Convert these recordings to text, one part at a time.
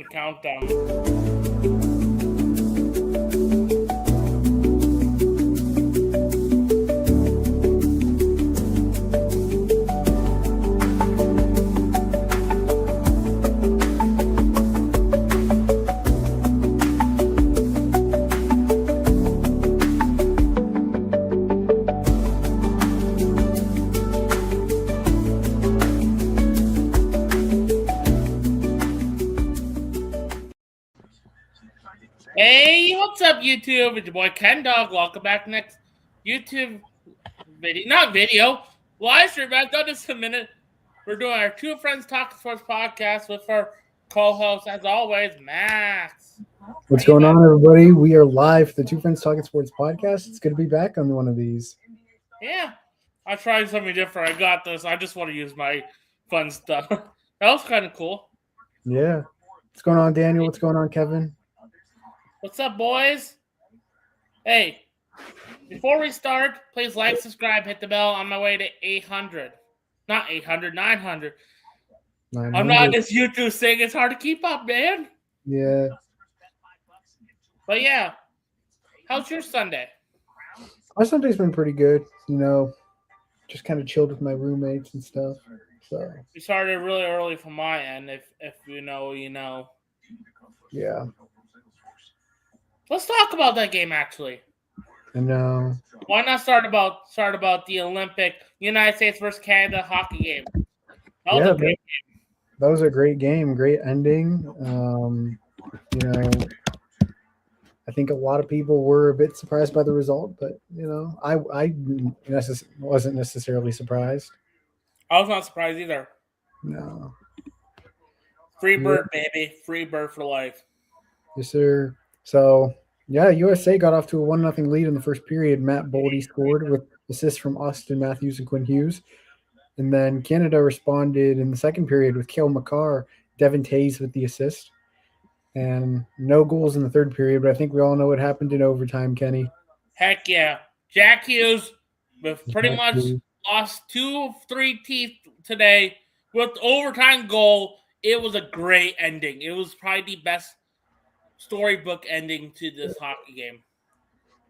countdown. Hey, what's up, YouTube? It's your boy Ken Dog. Welcome back to next YouTube video. Not video. Live stream. I've done this a minute. We're doing our Two Friends Talking Sports podcast with our co-host, as always, Max. What's going on, everybody? We are live for the Two Friends Talking Sports podcast. It's good to be back on one of these. Yeah. I tried something different. I got this. I just want to use my fun stuff. That was kind of cool. Yeah. What's going on, Daniel? What's going on, Kevin? What's up, boys? Hey, before we start, please like, subscribe, hit the bell. On my way to 800. Not 800, 900. 900. I'm not this YouTube thing. It's hard to keep up, man. Yeah. But yeah, how's your Sunday? My Sunday's been pretty good. You know, just kind of chilled with my roommates and stuff. So We started really early from my end. If you know, you know. yeah. Let's talk about that game, actually. I know. Why not start about the Olympic United States versus Canada hockey game? That was a great game. That was a great game. Great ending. You know, I think a lot of people were a bit surprised by the result, but you know, I wasn't necessarily surprised. I was not surprised either. No. Free bird, baby. Free bird for life. Yes, sir. So, yeah, USA got off to a 1-0 lead in the first period. Matt Boldy scored with assists from Austin Matthews and Quinn Hughes. And then Canada responded in the second period with Cale Makar, Devin Tays with the assist. And no goals in the third period, but I think we all know what happened in overtime, Kenny. Heck yeah. Jack Hughes with pretty much lost 2 of 3 teeth today with overtime goal. It was a great ending. It was probably the best storybook ending to this hockey game.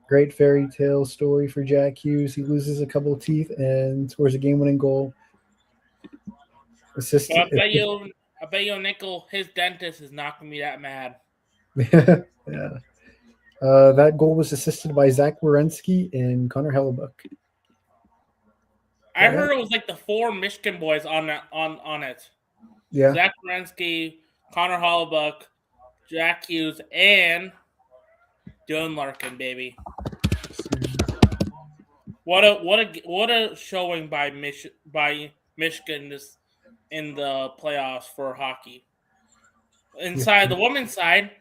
Great fairy tale story for Jack Hughes. He loses a couple of teeth and scores a game-winning goal. I bet you Nickel, his dentist is not going to be that mad. Yeah. That goal was assisted by Zach Werenski and Connor Hellebuck. I heard it was like the 4 Michigan boys on it. Yeah. Zach Werenski, Connor Hellebuck, Jack Hughes, and Dylan Larkin, baby. What a showing by Michigan this in the playoffs for hockey. Inside the women's side,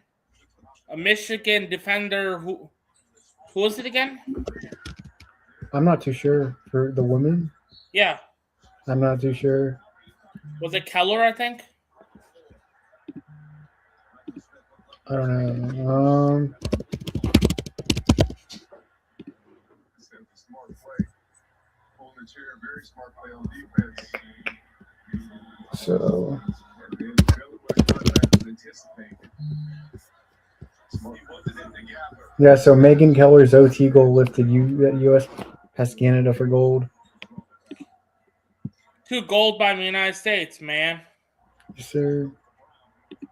a Michigan defender who was it again? I'm not too sure for the women. Yeah. I'm not too sure. Was it Keller, I think? I don't know. So yeah, so Megan Keller's OT goal lifted U.S. past Canada for gold. 2 gold by the United States, man. Yes, sir.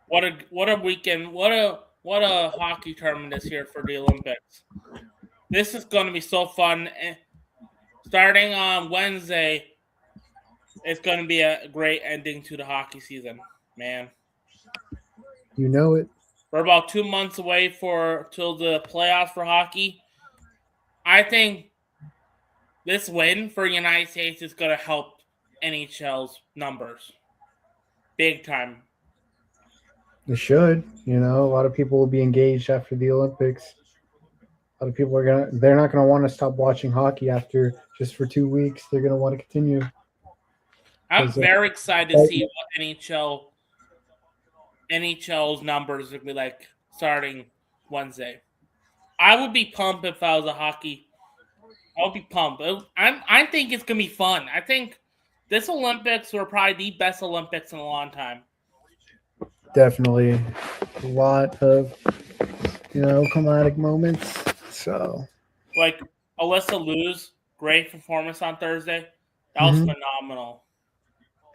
What a weekend! What a hockey tournament this year for the Olympics. This is going to be so fun. Starting on Wednesday, it's going to be a great ending to the hockey season, man. You know it. We're about 2 months away till the playoffs for hockey. I think this win for the United States is going to help NHL's numbers big time. It should. You know, a lot of people will be engaged after the Olympics. A lot of people they're not gonna want to stop watching hockey after just for 2 weeks. They're gonna want to continue. I'm very excited to see what NHL's numbers would be like starting Wednesday. I would be pumped if I was a hockey. I would be pumped. I think it's gonna be fun. I think this Olympics were probably the best Olympics in a long time. definitely a lot of climatic moments. So, Like Alyssa Liu's great performance on Thursday. That was mhm, phenomenal.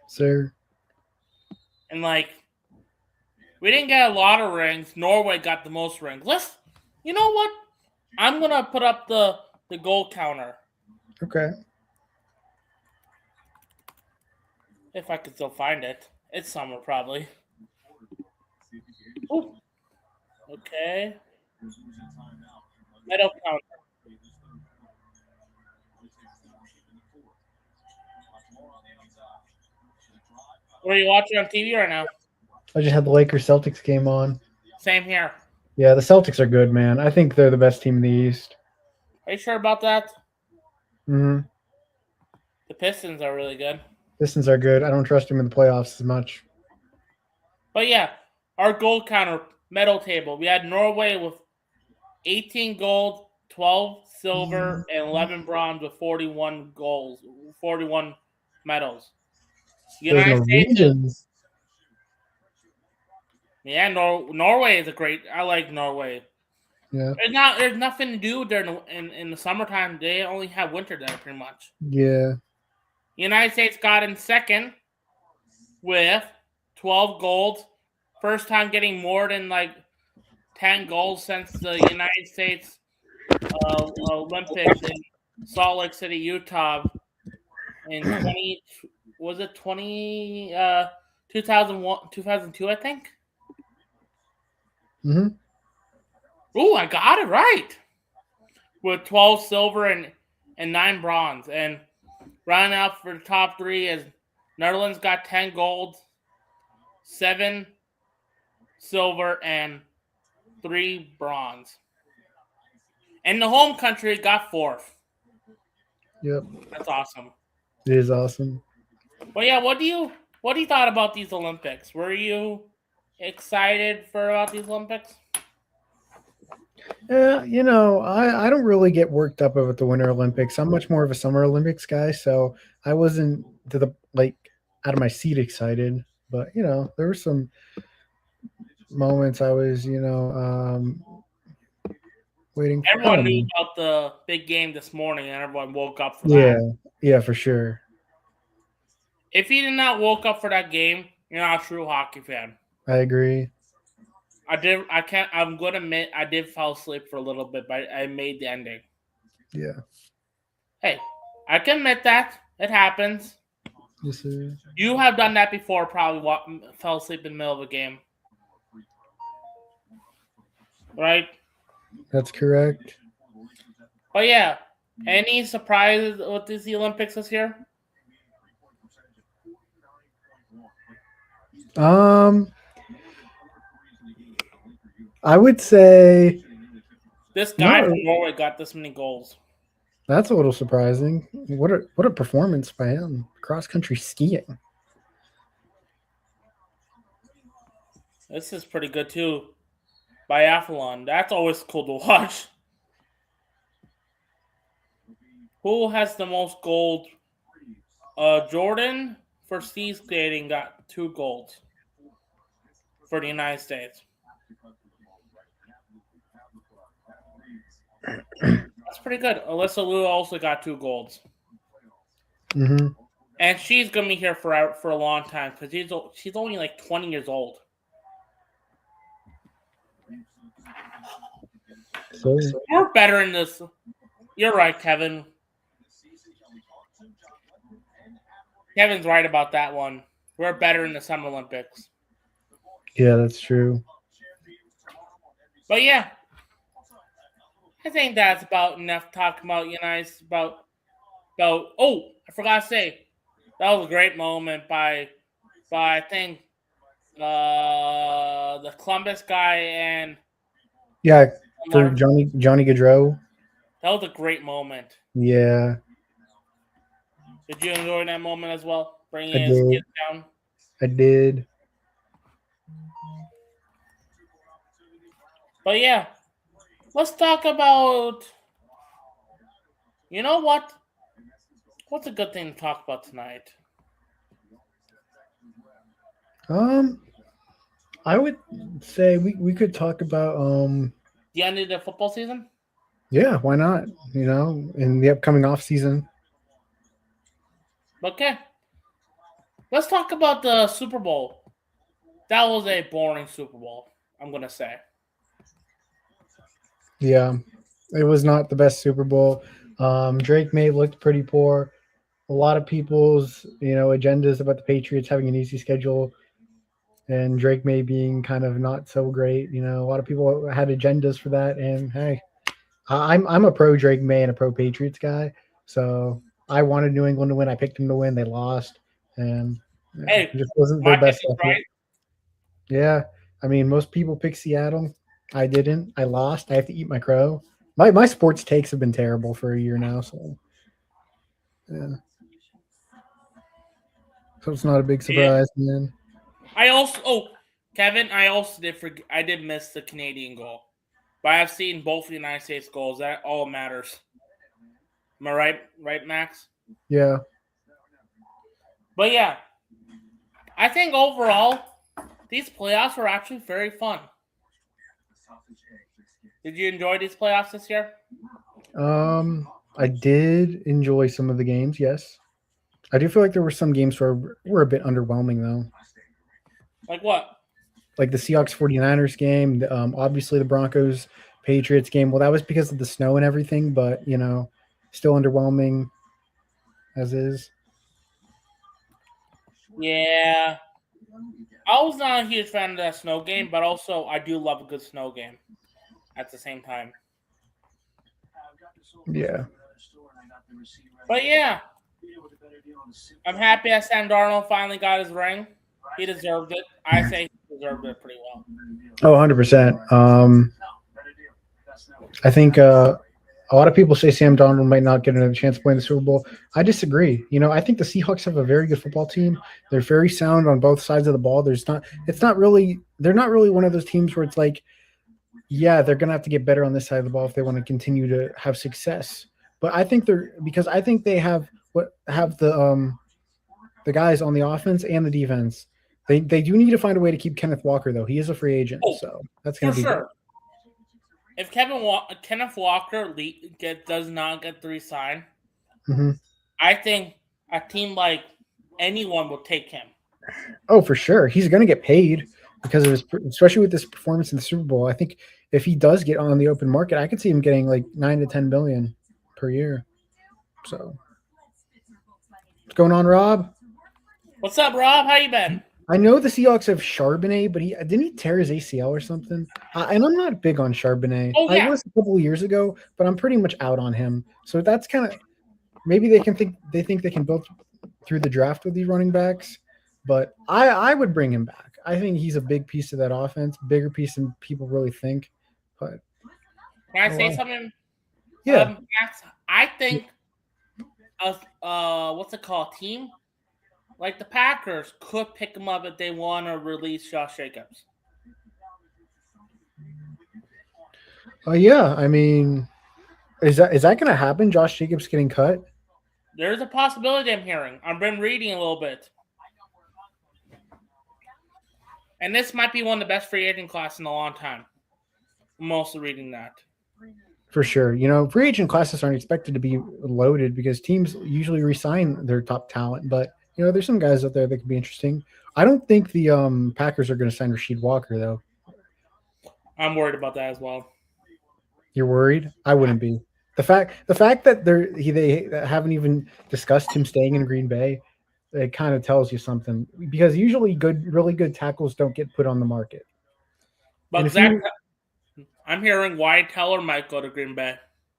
sir. And like we didn't get a lot of rings. Norway got the most rings. You know what? I'm gonna put up the goal counter Okay. if I can still find it. It's somewhere probably. Ooh, okay. Medal counter. Were you watching on TV right now? I just had the Lakers Celtics game on. Same here. Yeah, the Celtics are good, man. I think they're the best team in the East. Are you sure about that? Hmm. The Pistons are really good. Pistons are good. I don't trust them in the playoffs as much. But yeah, our gold counter medal table. We had Norway with 18 gold, 12 silver, and 11 bronze with 41 goals, 41 medals. Those United States is Norwegians. yeah. Norway is a great. I like Norway. Yeah. There's nothing to do there in the summertime. They only have winter there pretty much. Yeah. United States got in second with 12 gold. First time getting more than like 10 goals since the United States Olympics in Salt Lake City, Utah in 20 was it 20 2001 2002 I think. Hmm. Ooh, I got it right. With 12 silver and 9 bronze, and rounding out for the top 3 is Netherlands got 10 gold, 7 silver and 3 bronze. And the home country got 4th. Yep. That's awesome. It is awesome. Well, yeah, what do you thought about these Olympics? Were you excited for about these Olympics? Yeah, I don't really get worked up over the Winter Olympics. I'm much more of a Summer Olympics guy, so I wasn't to the out of my seat excited. But there were some moments I was, waiting for. I Everyone don't knew know. about the big game this morning, and everyone woke up for that. Yeah, yeah, for sure. If you did not woke up for that game, you're not a true hockey fan. I agree. I did. I can't. I'm going to admit I did fall asleep for a little bit, but I made the ending. Yeah. Hey, I can admit that it happens. Yes, sir. You have done that before. Probably fell asleep in the middle of a game, right? That's correct. But yeah, any surprises with the Olympics this year? Um, I would say This guy no. from Norway got this many goals. That's a little surprising. What a performance by him. Cross country skiing. This is pretty good too. Biathlon. That's always cool to watch. Who has the most gold? Jordan for ski skating got 2 golds for the United States. That's pretty good. Alyssa Liu also got 2 golds. Mm-hmm. And she's gonna be here for a long time because she's only like 20 years old. So We're better in this. You're right, Kevin. Kevin's right about that one. We're better in the Summer Olympics. yeah, that's true. But yeah, I think that's about enough talking about United about. Oh, I forgot to say that was a great moment by I think the Columbus guy, and Yeah, for Johnny Gaudreau. that was a great moment. Yeah, Did you enjoy that moment as well? I Bringing his did. kids down. I did. But yeah, let's talk about. You know what? What's a good thing to talk about tonight? Um, I would say we could talk about The end of the football season? yeah, why not? In the upcoming off season. Okay. Let's talk about the Super Bowl. That was a boring Super Bowl, I'm going to say. Yeah, it was not the best Super Bowl. Drake May looked pretty poor. A lot of people's agendas about the Patriots having an easy schedule and Drake May being kind of not so great. A lot of people had agendas for that, and hey, I'm a pro Drake May and a pro Patriots guy, so I wanted New England to win. I picked them to win. They lost, and Hey, it just wasn't my their pick best is effort. right. Yeah, I mean, most people pick Seattle. I didn't. I lost. I have to eat my crow. My sports takes have been terrible for a year now, so yeah. So it's not a big Yeah. surprise, man. Kevin, I did miss the Canadian goal. But I've seen both the United States goals. That all matters. Am I right? Right, Max? Yeah. But yeah, I think overall, these playoffs were actually very fun. Did you enjoy these playoffs this year? I did enjoy some of the games. Yes, I do feel like there were some games were a bit underwhelming though. Like what? Like the Seahawks 49ers game, obviously the Broncos Patriots game. Well, that was because of the snow and everything, but still underwhelming as is. Yeah. I was not a huge fan of that snow game, but also I do love a good snow game at the same time. Yeah. But yeah, I'm happy that Sam Darnold finally got his ring. He deserved it. I say he deserved it pretty well. Oh, 100%. I think a lot of people say Sam Darnold might not get another chance to play in the Super Bowl. I disagree. I think the Seahawks have a very good football team. They're very sound on both sides of the ball. They're not really one of those teams where it's like, yeah, they're going to have to get better on this side of the ball if they want to continue to have success. But I think they have the guys on the offense and the defense. They do need to find a way to keep Kenneth Walker though. He is a free agent, so that's going to be sure. good. If Kenneth Walker does not get the resign, I think a team like anyone will take him. Oh, for sure. He's going to get paid because of especially with this performance in the Super Bowl. I think if he does get on the open market, I could see him getting like 9 to 10 million per year. So, what's going on, Rob? What's up, Rob? How you been? I know the Seahawks have Charbonnet, but didn't he tear his ACL or something? And I'm not big on Charbonnet. Oh, yeah. I was a couple of years ago, but I'm pretty much out on him. So that's kind of maybe they think they can build through the draft with these running backs, but I would bring him back. I think he's a big piece of that offense, bigger piece than people really think. But can I say something? Yeah, I think what's it called? Team like the Packers could pick him up if they want to release Josh Jacobs. Yeah. I mean, is that going to happen? Josh Jacobs getting cut? There's a possibility I'm hearing. I've been reading a little bit. And this might be one of the best free agent classes in a long time. I'm also reading that. For sure. Free agent classes aren't expected to be loaded because teams usually resign their top talent. But, there's some guys out there that could be interesting. I don't think the Packers are going to sign Rasheed Walker, though. I'm worried about that as well. You're worried? I wouldn't be. The fact that they haven't even discussed him staying in Green Bay, it kind of tells you something. Because usually really good tackles don't get put on the market. But I'm hearing Wyatt Teller might go to Green Bay.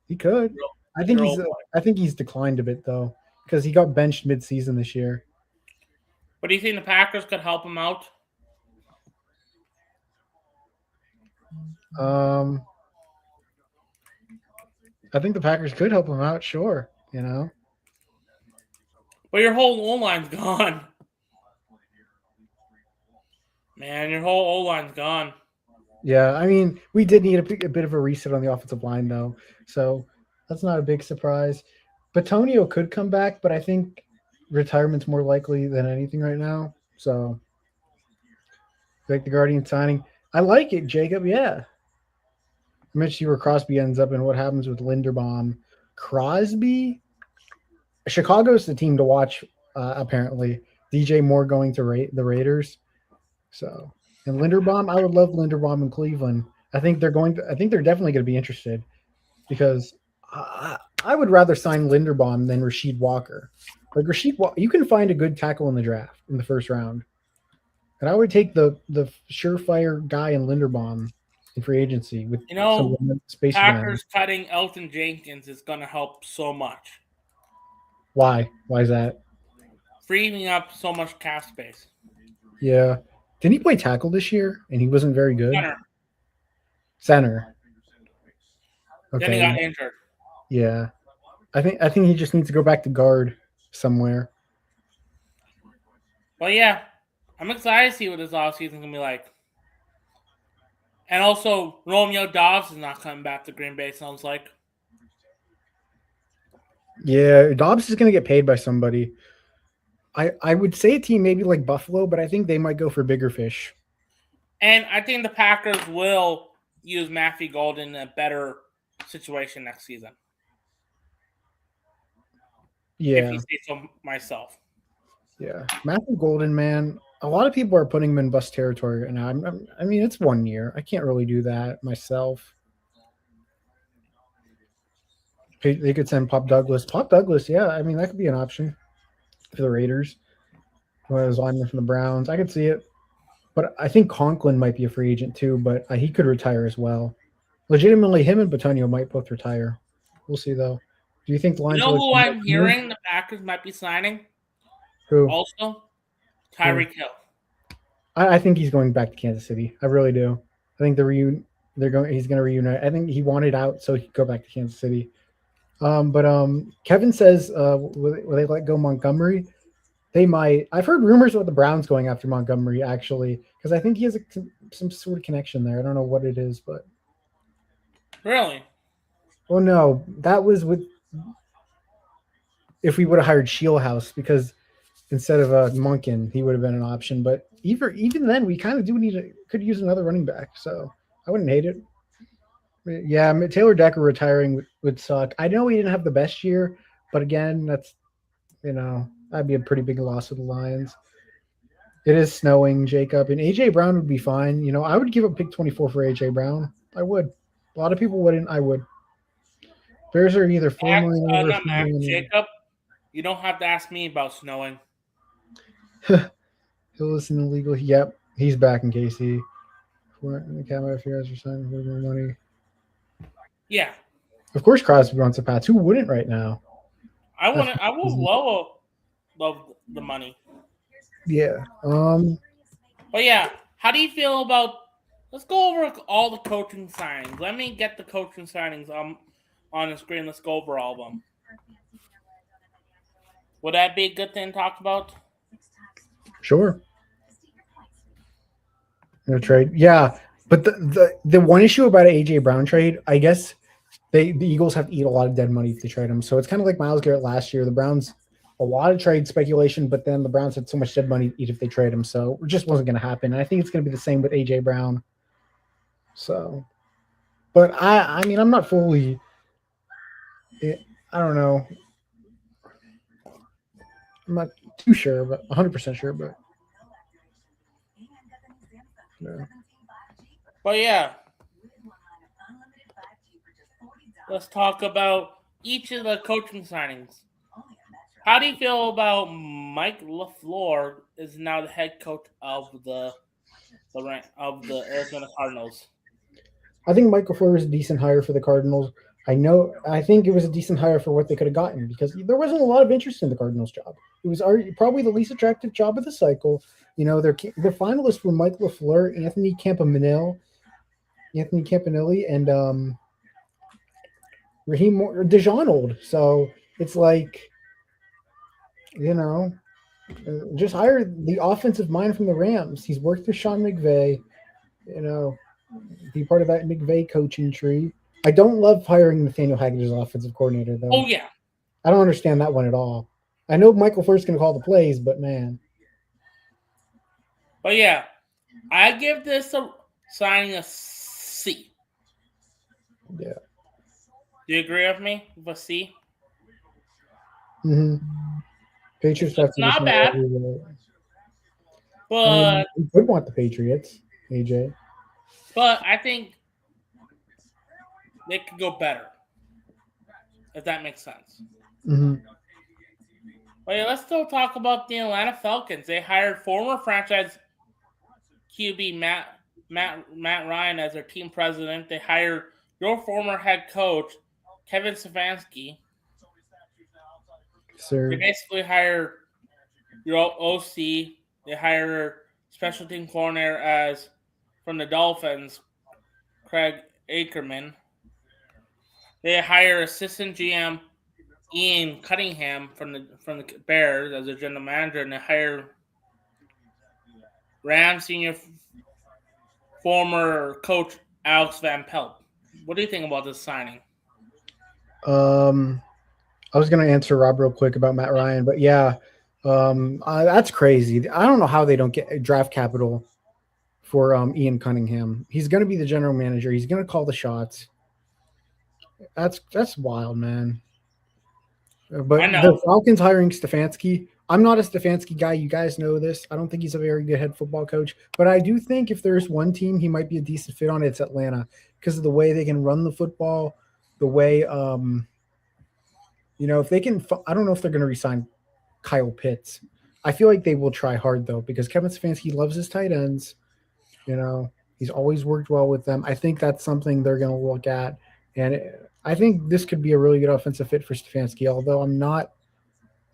He could. I think he's declined a bit though, because he got benched mid-season this year. But do you think the Packers could help him out? I think the Packers could help him out, sure. But your whole O-line's gone. Man, your whole O-line's gone. Yeah, I mean, we did need a bit of a reset on the offensive line, though. So that's not a big surprise. Bitonio could come back, but I think retirement's more likely than anything right now. So, Like the Guardian signing. I like it, Jacob. Yeah. I'm interested to see where Crosby ends up and what happens with Linderbaum. Crosby? Chicago's the team to watch, apparently. DJ Moore going to the Raiders. So, and Linderbaum, I would love Linderbaum in Cleveland. I think they're definitely going to be interested because I would rather sign Linderbaum than Rasheed Walker. Like you can find a good tackle in the draft in the first round. And I would take the surefire guy in Linderbaum in free agency with some space. Packers cutting Elton Jenkins is going to help so much. Why? Why is that? Freeing up so much cap space. Yeah. Didn't he play tackle this year? And he wasn't very good? Center. Okay. Then he got injured. Yeah. I think he just needs to go back to guard somewhere. Well, yeah. I'm excited to see what his offseason is going to be like. And also, Romeo Dobbs is not coming back to Green Bay, sounds like. Yeah, Dobbs is going to get paid by somebody. I would say a team maybe like Buffalo, but I think they might go for bigger fish. And I think the Packers will use Matthew Golden in a better situation next season. Yeah. If you say so myself. Yeah. Matthew Golden, man, a lot of people are putting him in bust territory right now. I mean, it's 1 year. I can't really do that myself. They could send Pop Douglas. Pop Douglas, yeah. I mean, that could be an option for the Raiders. One of those linemen from the Browns. I could see it. But I think Conklin might be a free agent too, but he could retire as well. Legitimately, him and Bitonio might both retire. We'll see, though. Do you think the Lions... You know who I'm hearing the Packers might be signing? Who? Also? Tyreek Hill. I think he's going back to Kansas City. I really do. I think he's going to reunite. I think he wanted out so he could go back to Kansas City. But Kevin says, will they let go Montgomery? They might. I've heard rumors about the Browns going after Montgomery, actually, because I think he has some sort of connection there. I don't know what it is, but... Really? Oh, no. That was with... If we would have hired Shieldhouse, because instead of Monken, he would have been an option. But even then, we kind of could use another running back, so I wouldn't hate it. Yeah, Taylor Decker retiring would suck. I know he didn't have the best year, but again, that's, that'd be a pretty big loss for the Lions. It is snowing, Jacob, and A.J. Brown would be fine. I would give up pick 24 for A.J. Brown. I would. A lot of people wouldn't. I would. Bears are either 4 million over 4 million. Jacob, you don't have to ask me about snowing. He'll listen illegal. Yep, he's back in KC. The camera if you guys are signing for more money. Yeah. Of course, Crosby wants a Pats. Who wouldn't right now? I will love the money. Yeah. But yeah, how do you feel about? Let's go over all the coaching signings. Let me get the coaching signings on the screen. Let's go over all of them. Would that be a good thing to talk about? Sure. No trade. Yeah. But the one issue about an A.J. Brown trade, I guess the Eagles have to eat a lot of dead money to trade him. So it's kind of like Myles Garrett last year. The Browns, a lot of trade speculation, but then the Browns had so much dead money to eat if they trade him. So it just wasn't going to happen. And I think it's going to be the same with A.J. Brown. So, but I mean, I'm not fully, I don't know. I'm not too sure, but 100% sure, but. Yeah. But yeah, let's talk about each of the coaching signings. How do you feel about Mike LaFleur is now the head coach of the Arizona Cardinals? I think Mike LaFleur is a decent hire for the Cardinals. I think it was a decent hire for what they could have gotten because there wasn't a lot of interest in the Cardinals job. It was probably the least attractive job of the cycle. Their finalists were Mike LaFleur, Anthony Campanile, and Raheem DeJohn. So it's like, just hire the offensive mind from the Rams. He's worked with Sean McVay, be part of that McVay coaching tree. I don't love hiring Nathaniel Hackett as offensive coordinator, though. Oh, yeah. I don't understand that one at all. I know Michael First going to call the plays, but man. But yeah, I give this a signing a C. Yeah. Do you agree with me with a C? Mm-hmm. Patriots have It's to just not know bad, everywhere. I mean, but we could want the Patriots, AJ. I think they could go better. If that makes sense. Mm-hmm. Wait, let's still talk about the Atlanta Falcons. They hired former franchise QB Matt Ryan as their team president. They hired your former head coach Kevin Stefanski. They Sir. basically hired your OC. They hired special team coordinator as from the Dolphins, Craig Ackerman. They hire assistant GM Ian Cunningham from the Bears as their general manager, and they hire Rams senior former coach Alex Van Pelt. What do you think about this signing? I was gonna answer Rob real quick about Matt Ryan, but yeah, that's crazy. I don't know how they don't get draft capital for Ian Cunningham. He's gonna be the general manager. He's gonna call the shots. That's wild, man. I But the know. Falcons hiring Stefanski. I'm not a Stefanski guy. You guys know this. I don't think he's a very good head football coach, but I do think if there's one team he might be a decent fit on, it's Atlanta because of the way they can run the football, the way if they can. I don't know if they're going to resign Kyle Pitts. I feel like they will try hard though because Kevin Stefanski loves his tight ends. He's always worked well with them. I think that's something they're going to look at, and I think this could be a really good offensive fit for Stefanski. Although I'm not.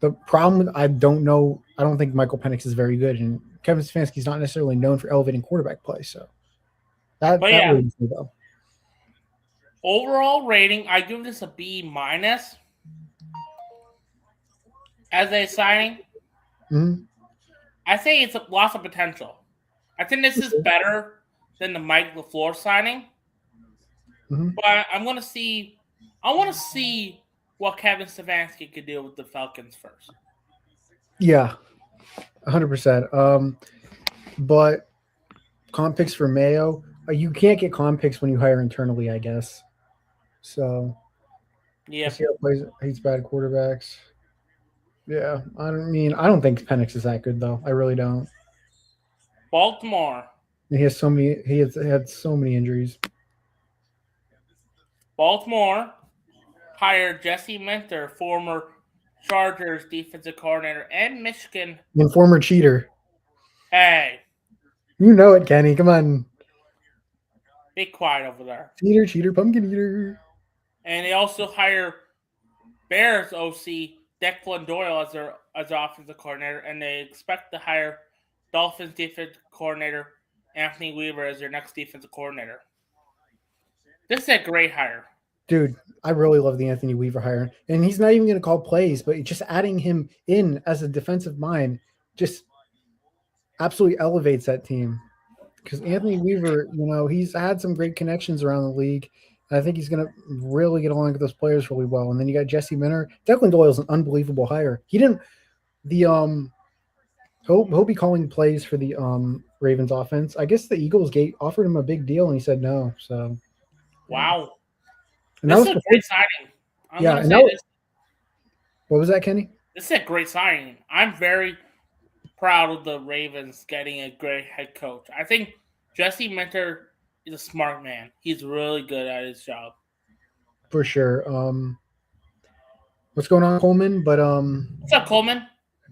The problem, I don't know. I don't think Michael Penix is very good, and Kevin Stefanski is not necessarily known for elevating quarterback play. So But that yeah, worries me though. overall rating, I give this a B minus as a signing. Mm-hmm. I say it's lots of potential. I think this is better than the Mike LaFleur signing. Mm-hmm. But I'm gonna see. I want to see what Kevin Stefanski could do with the Falcons first. Yeah, 100%. But comp picks for Mayo, you can't get comp picks when you hire internally, I guess. So Yeah, plays hates bad quarterbacks. Yeah, I don't think Penix is that good though. I really don't. Baltimore. And he has so many. He has had so many injuries. Baltimore hired Jesse Minter, former Chargers defensive coordinator, and Michigan. And former cheater. Hey, You know it, Kenny. Come on. be quiet over there. Cheater, pumpkin eater. And they also hire Bears OC Declan Doyle as their offensive coordinator, and they expect to hire Dolphins defensive coordinator Anthony Weaver as their next defensive coordinator. This is a great hire. Dude, I really love the Anthony Weaver hire. And he's not even going to call plays, but just adding him in as a defensive mind just absolutely elevates that team. Because Anthony Weaver, he's had some great connections around the league. I think he's going to really get along with those players really well. And then you got Jesse Minter. Declan Doyle's an unbelievable hire. He'll be calling plays for the Ravens offense. I guess the Eagles offered him a big deal and he said no. So wow. And this is a great signing. What was that, Kenny? This is a great signing. I'm very proud of the Ravens getting a great head coach. I think Jesse Minter is a smart man. He's really good at his job. For sure. What's going on, Coleman? What's up, Coleman?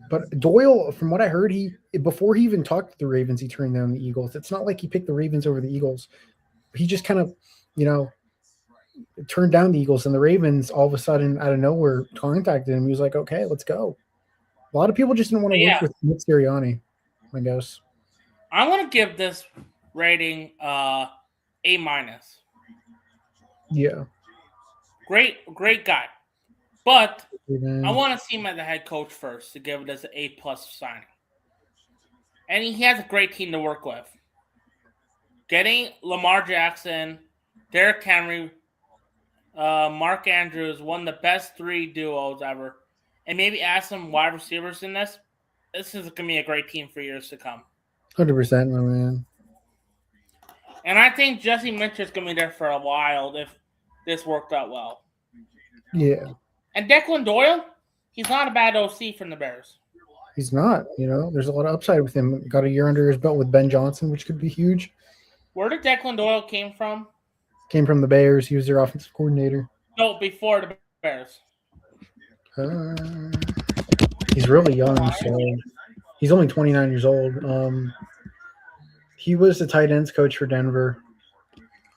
But Doyle, from what I heard, before he even talked to the Ravens, he turned down the Eagles. It's not like he picked the Ravens over the Eagles. He just kind of, turned down the Eagles, and the Ravens all of a sudden out of nowhere contacted him. He was like, "Okay, let's go." A lot of people just didn't want to work with Nick Sirianni, I guess. I'm going to give this rating A minus. Yeah. Great guy. But I want to see him as the head coach first to give it as an A+ signing. And he has a great team to work with. Getting Lamar Jackson, Derrick Henry, Mark Andrews, one of the best 3 duos ever, and maybe add some wide receivers in this. This is going to be a great team for years to come. 100%, my man. And I think Jesse Mitchell's going to be there for a while if this worked out well. Yeah. And Declan Doyle, he's not a bad OC from the Bears. He's not. There's a lot of upside with him. Got a year under his belt with Ben Johnson, which could be huge. Where did Declan Doyle came from? Came from the Bears. He was their offensive coordinator. No, before the Bears. He's really young, so he's only 29 years old. He was the tight ends coach for Denver.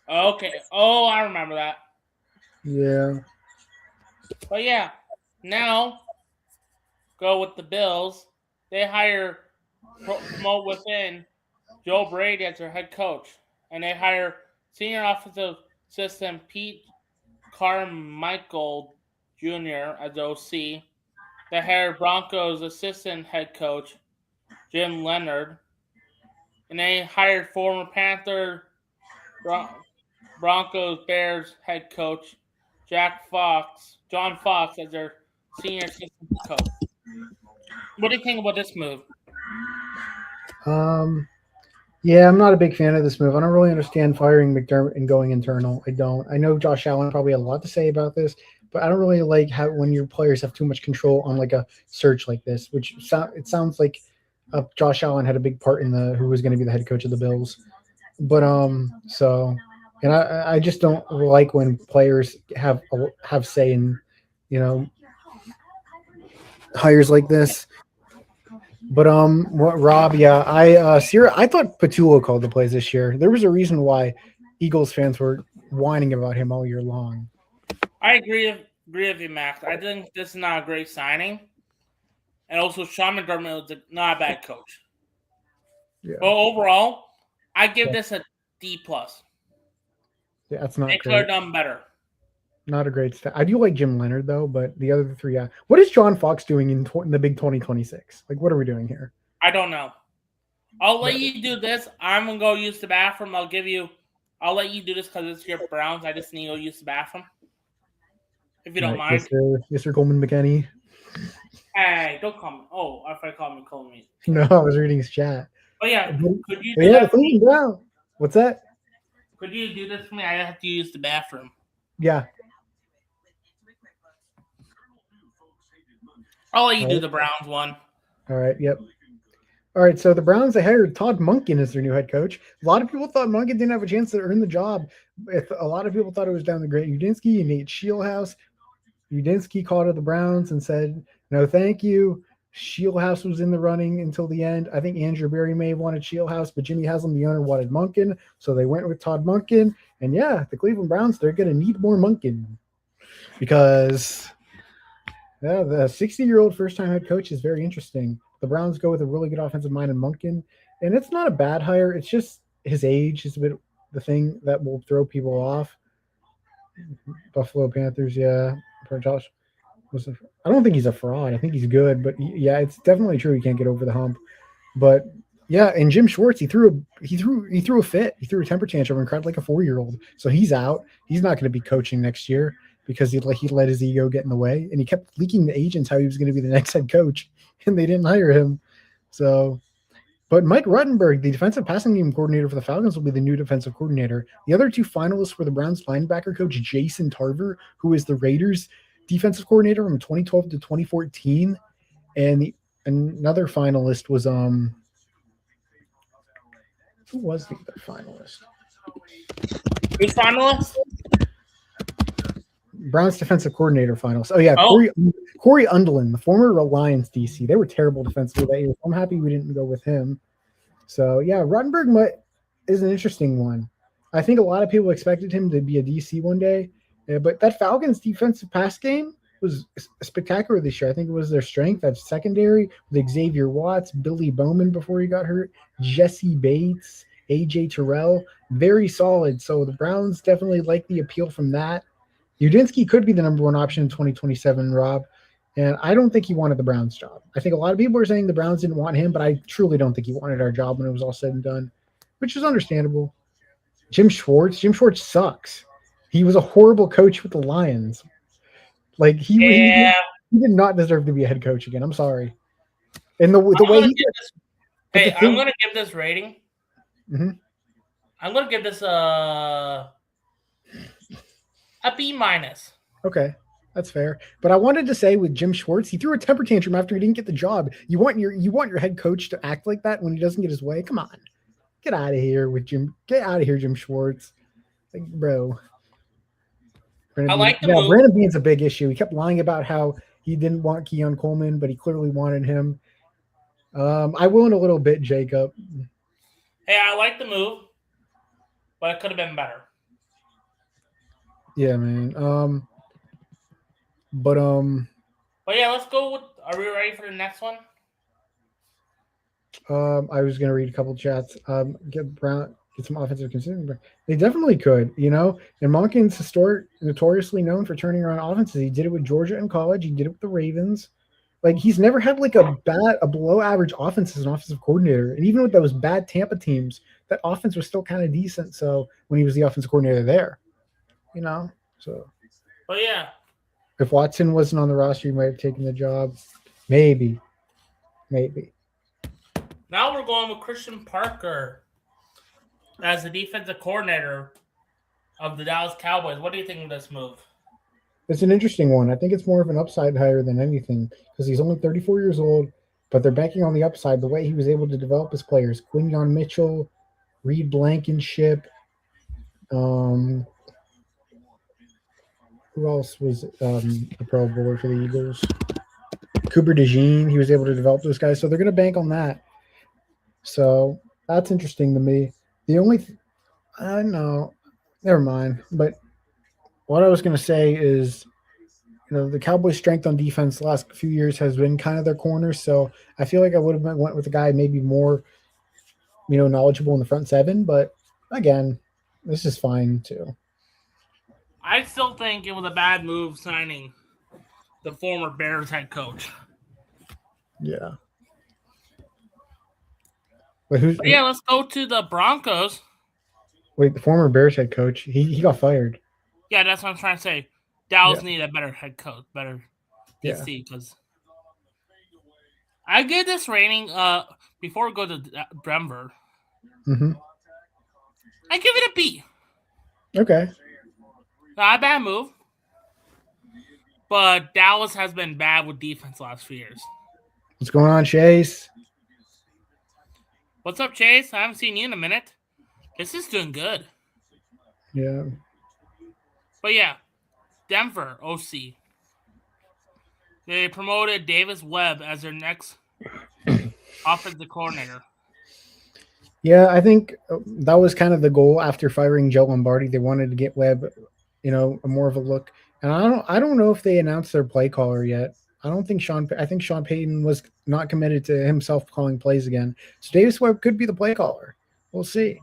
Okay. Oh, I remember that. Yeah. But yeah, now go with the Bills. They hire promote within Joe Brady as their head coach, and they hire senior offensive assistant Pete Carmichael Jr. as OC. They hired Broncos assistant head coach Jim Leonard, and they hired former Panther, Broncos, Bears head coach John Fox as their senior assistant coach. What do you think about this move? Yeah, I'm not a big fan of this move. I don't really understand firing McDermott and going internal. I don't. I know Josh Allen probably had a lot to say about this, but I don't really like how when your players have too much control on like a search like this, which it sounds like Josh Allen had a big part in who was going to be the head coach of the Bills. But and I just don't like when players have say in hires like this. But what Rob? Yeah, I thought Patullo called the plays this year. There was a reason why Eagles fans were whining about him all year long. I agree with you, Max. I think this is not a great signing, and also Sean McDermott was not a bad coach. Yeah. But overall, I give this a D+. Yeah, that's not. They could have done better. Not a great stat. I do like Jim Leonard though, but the other three, yeah. What is John Fox doing in the big 2026? Like, what are we doing here? I don't know. I'll let you do this. I'm gonna go use the bathroom. I'll let you do this because it's your Browns. I just need to go use the bathroom. If you don't mind. Mr. Coleman McKenney. Hey, don't call me. Oh, if I call me. No, I was reading his chat. Oh yeah, could you do that for me? Down. What's that? Could you do this for me? I have to use the bathroom. Yeah. I'll let you do the Browns one. All right. Yep. All right. So the Browns, they hired Todd Monken as their new head coach. A lot of people thought Monken didn't have a chance to earn the job. A lot of people thought it was down to Grant Udinski and Nate Shieldhouse. Udinski called to the Browns and said, "No, thank you." Shieldhouse was in the running until the end. I think Andrew Berry may have wanted Shieldhouse, but Jimmy Haslam, the owner, wanted Monken. So they went with Todd Monken. And yeah, the Cleveland Browns, they're going to need more Monken because the 60-year-old first-time head coach is very interesting. The Browns go with a really good offensive mind in Monken. And it's not a bad hire. It's just his age is a bit the thing that will throw people off. Buffalo Panthers, yeah. For Josh. I don't think he's a fraud. I think he's good, but yeah, it's definitely true he can't get over the hump. But yeah, and Jim Schwartz, he threw a fit. He threw a temper tantrum and cried like a 4-year-old. So he's out. He's not going to be coaching next year because he let his ego get in the way, and he kept leaking to agents how he was going to be the next head coach, and they didn't hire him. So, but Mike Ruttenberg, the defensive passing game coordinator for the Falcons, will be the new defensive coordinator. The other two finalists were the Browns linebacker coach Jason Tarver, who is the Raiders defensive coordinator from 2012 to 2014, and another finalist was who was the other finalist? Who's finalist? Browns defensive coordinator finalist. Oh yeah, Corey Undlin, the former Lions DC. They were terrible defensively that year. I'm happy we didn't go with him. So yeah, Ruttenberg is an interesting one. I think a lot of people expected him to be a DC one day. Yeah, but that Falcons defensive pass game was spectacular this year. I think it was their strength. That secondary with Xavier Watts, Billy Bowman before he got hurt, Jesse Bates, AJ Terrell, very solid. So the Browns definitely like the appeal from that. Udinski could be the number one option in 2027, Rob. And I don't think he wanted the Browns job. I think a lot of people are saying the Browns didn't want him, but I truly don't think he wanted our job when it was all said and done, which is understandable. Jim Schwartz sucks. He was a horrible coach with the Lions. Like he did not deserve to be a head coach again. I'm sorry. And the way he I'm going to give this rating. Mm-hmm. I'm gonna give this a B minus. Okay, that's fair. But I wanted to say with Jim Schwartz, he threw a temper tantrum after he didn't get the job. You want your head coach to act like that when he doesn't get his way? Come on, get out of here with Jim. Get out of here, Jim Schwartz. Like, bro. I like the yeah, move. Brandon Beane's a big issue. He kept lying about how he didn't want Keon Coleman, but he clearly wanted him. I will in a little bit, Jacob. Hey, I like the move, but it could have been better. Yeah, man. But yeah, let's go with. Are we ready for the next one? I was gonna read a couple chats. Get some offensive consistency. They definitely could, you know. And Monken's notoriously known for turning around offenses. He did it with Georgia in college. He did it with the Ravens. Like he's never had like a below average offense as an offensive coordinator. And even with those bad Tampa teams, that offense was still kind of decent. So when he was the offensive coordinator there, you know. So. But yeah. If Watson wasn't on the roster, he might have taken the job. Maybe. Now we're going with Christian Parker as the defensive coordinator of the Dallas Cowboys. What do you think of this move? It's an interesting one. I think it's more of an upside hire than anything because he's only 34 years old, but they're banking on the upside. The way he was able to develop his players, Quinyon Mitchell, Reed Blankenship, who else was a Pro Bowler for the Eagles? Cooper DeJean. He was able to develop those guys, so they're going to bank on that. So that's interesting to me. The only, I don't know, never mind. But what I was going to say is, you know, the Cowboys' strength on defense the last few years has been kind of their corner. So I feel like I would have went with a guy maybe more, you know, knowledgeable in the front seven. But again, this is fine too. I still think it was a bad move signing the former Bears head coach. Yeah. But yeah, let's go to the Broncos. Wait, the former Bears head coach, he got fired. Yeah, that's what I'm trying to say. Dallas need a better head coach, better DC, because I give this rating before we go to Denver. Mm-hmm. I give it a B. Okay. Not a bad move. But Dallas has been bad with defense the last few years. What's going on, Chase? What's up, Chase? I haven't seen you in a minute. This is doing good. Yeah. But yeah, Denver OC. They promoted Davis Webb as their next offensive coordinator. Yeah, I think that was kind of the goal after firing Joe Lombardi. They wanted to get Webb, you know, more of a look. And I don't know if they announced their play caller yet. I think Sean Payton was not committed to himself calling plays again. So Davis Webb could be the play caller. We'll see.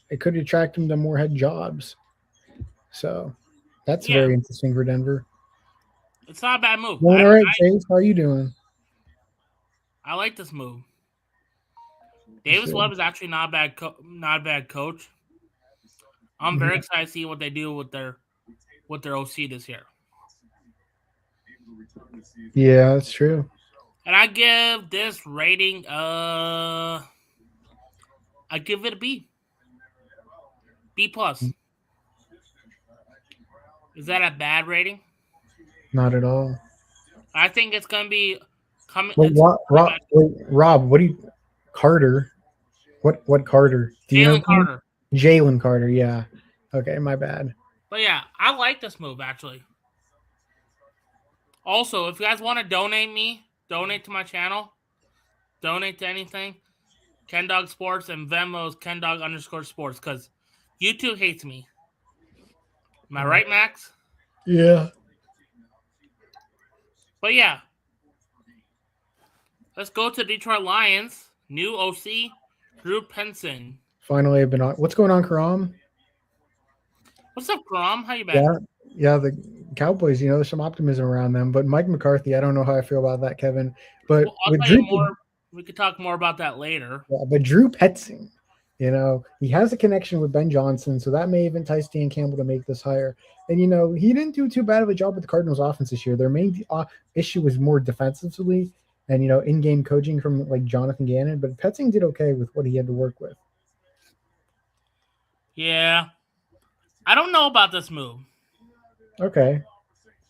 It could attract him to more head jobs. So that's very interesting for Denver. It's not a bad move. Well, all right, Chase, how are you doing? I like this move. Davis Webb is actually not a bad coach. I'm very excited to see what they do with their OC this year. Yeah, that's true. And I give this rating I give it a B. B plus. Is that a bad rating? Not at all. I think it's gonna be coming. Wait, Rob, what do you Carter? What Carter? Jalen Carter. Jalen Carter, yeah. Okay, my bad. But yeah, I like this move actually. Also, if you guys want to donate to my channel, donate to anything, Ken Dog Sports and Venmo's KenDog_sports, because YouTube hates me. Am I right, Max? Yeah. But yeah. Let's go to Detroit Lions. New OC, Drew Penson. Finally, I've been on. What's going on, Karam? What's up, Karam? How you been? Yeah, the Cowboys, you know, there's some optimism around them. But Mike McCarthy, I don't know how I feel about that, Kevin. But with Drew, we could talk more about that later. Yeah, but Drew Petzing, you know, he has a connection with Ben Johnson, so that may even entice Dan Campbell to make this hire. And, you know, he didn't do too bad of a job with the Cardinals offense this year. Their main issue was more defensively and, you know, in-game coaching from, like, Jonathan Gannon. But Petzing did okay with what he had to work with. Yeah. I don't know about this move. Okay.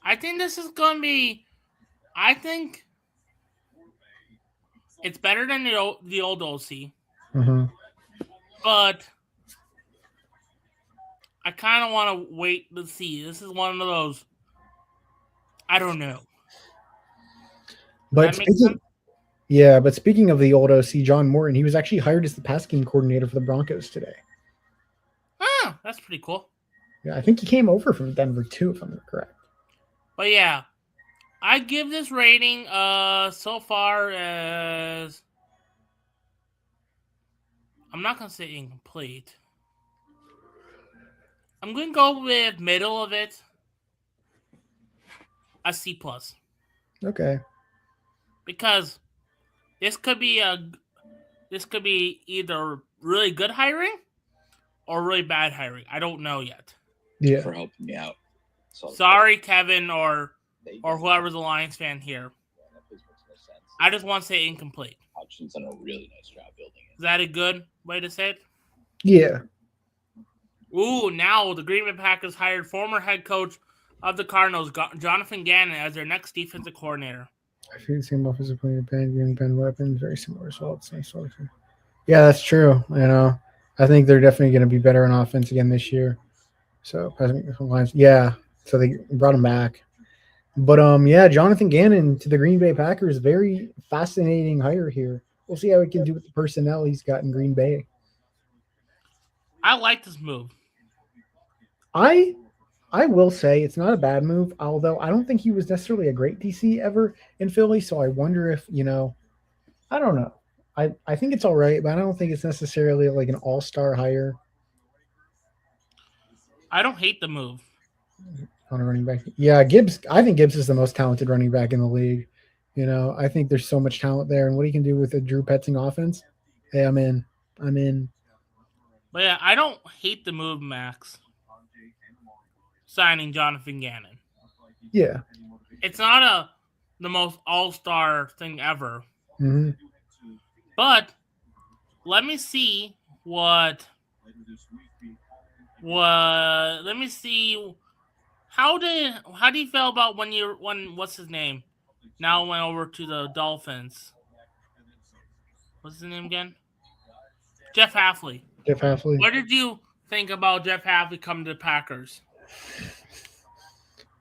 I think this is going to be. I think it's better than the old OC, Mm-hmm. but I kind of want to wait to see. This is one of those. I don't know. Does But that make sense? speaking of the old OC, John Morton, he was actually hired as the pass game coordinator for the Broncos today. Ah, that's pretty cool. Yeah, I think he came over from Denver too, if I'm correct. But yeah, I give this rating so far as I'm not gonna say incomplete. I'm gonna go with middle of it, a C plus, Okay. because this could be either really good hiring or really bad hiring. I don't know yet. Yeah. For helping me out. Sorry, Kevin, or whoever's a Lions fan here. I just want to say incomplete. Hodgson's done a really nice job building it. Is that a good way to say it? Yeah. Ooh, now the Green Bay Packers hired former head coach of the Cardinals, Jonathan Gannon, as their next defensive coordinator. I feel the same offensive player, Ben weapons, very similar results. Yeah, that's true. I think they're definitely going to be better on offense again this year. So, yeah. So they brought him back. But yeah, Jonathan Gannon to the Green Bay Packers, very fascinating hire here. We'll see how he can do with the personnel he's got in Green Bay. I like this move. I will say it's not a bad move, although I don't think he was necessarily a great DC ever in Philly. So I wonder if, I don't know. I think it's all right, but I don't think it's necessarily like an all-star hire I don't hate the move. on a running back. Yeah, Gibbs. I think Gibbs is the most talented running back in the league. I think there's so much talent there, and what he can do with a Drew Petzing offense. Hey, I'm in. But yeah, I don't hate the move, Max. Signing Jonathan Gannon. Yeah. It's not the most all-star thing ever. Mm-hmm. But let me see what let me see how do you feel about when what's his name now went over to the Dolphins? What's his name again? Jeff Hafley. Jeff Hafley. What did you think about Jeff Hafley coming to the Packers?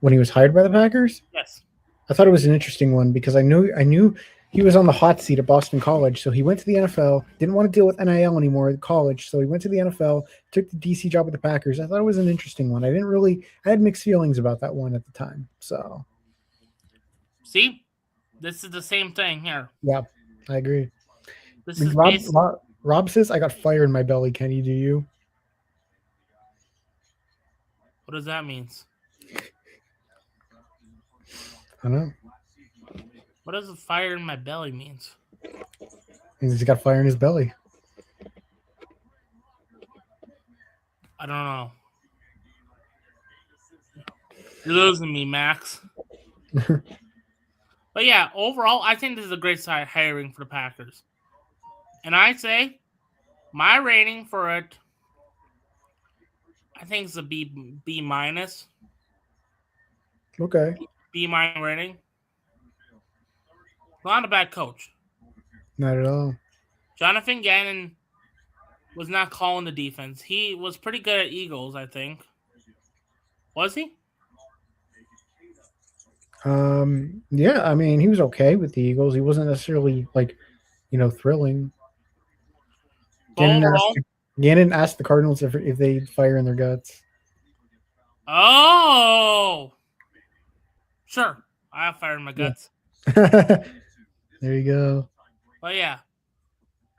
When he was hired by the Packers? Yes. I thought it was an interesting one because I knew he was on the hot seat at Boston College. So he went to the NFL, didn't want to deal with NIL anymore at college. So he went to the NFL, took the DC job with the Packers. I thought it was an interesting one. I had mixed feelings about that one at the time. So. See, this is the same thing here. Yeah, I agree. This is Rob says, I got fire in my belly. Kenny, do you? What does that mean? I don't know. What does the fire in my belly means? He's got fire in his belly. I don't know. You're losing me, Max. But yeah, overall, I think this is a great side hiring for the Packers. And I'd say my rating for it, I think it's a B minus. Okay. B minus rating. Not a bad coach. Not at all. Jonathan Gannon was not calling the defense. He was pretty good at Eagles, I think. Was he? Yeah, I mean, he was okay with the Eagles. He wasn't necessarily thrilling. Gannon asked the Cardinals if they'd fire in their guts. Oh, sure. I have fire in my guts. Yeah. There you go. But yeah,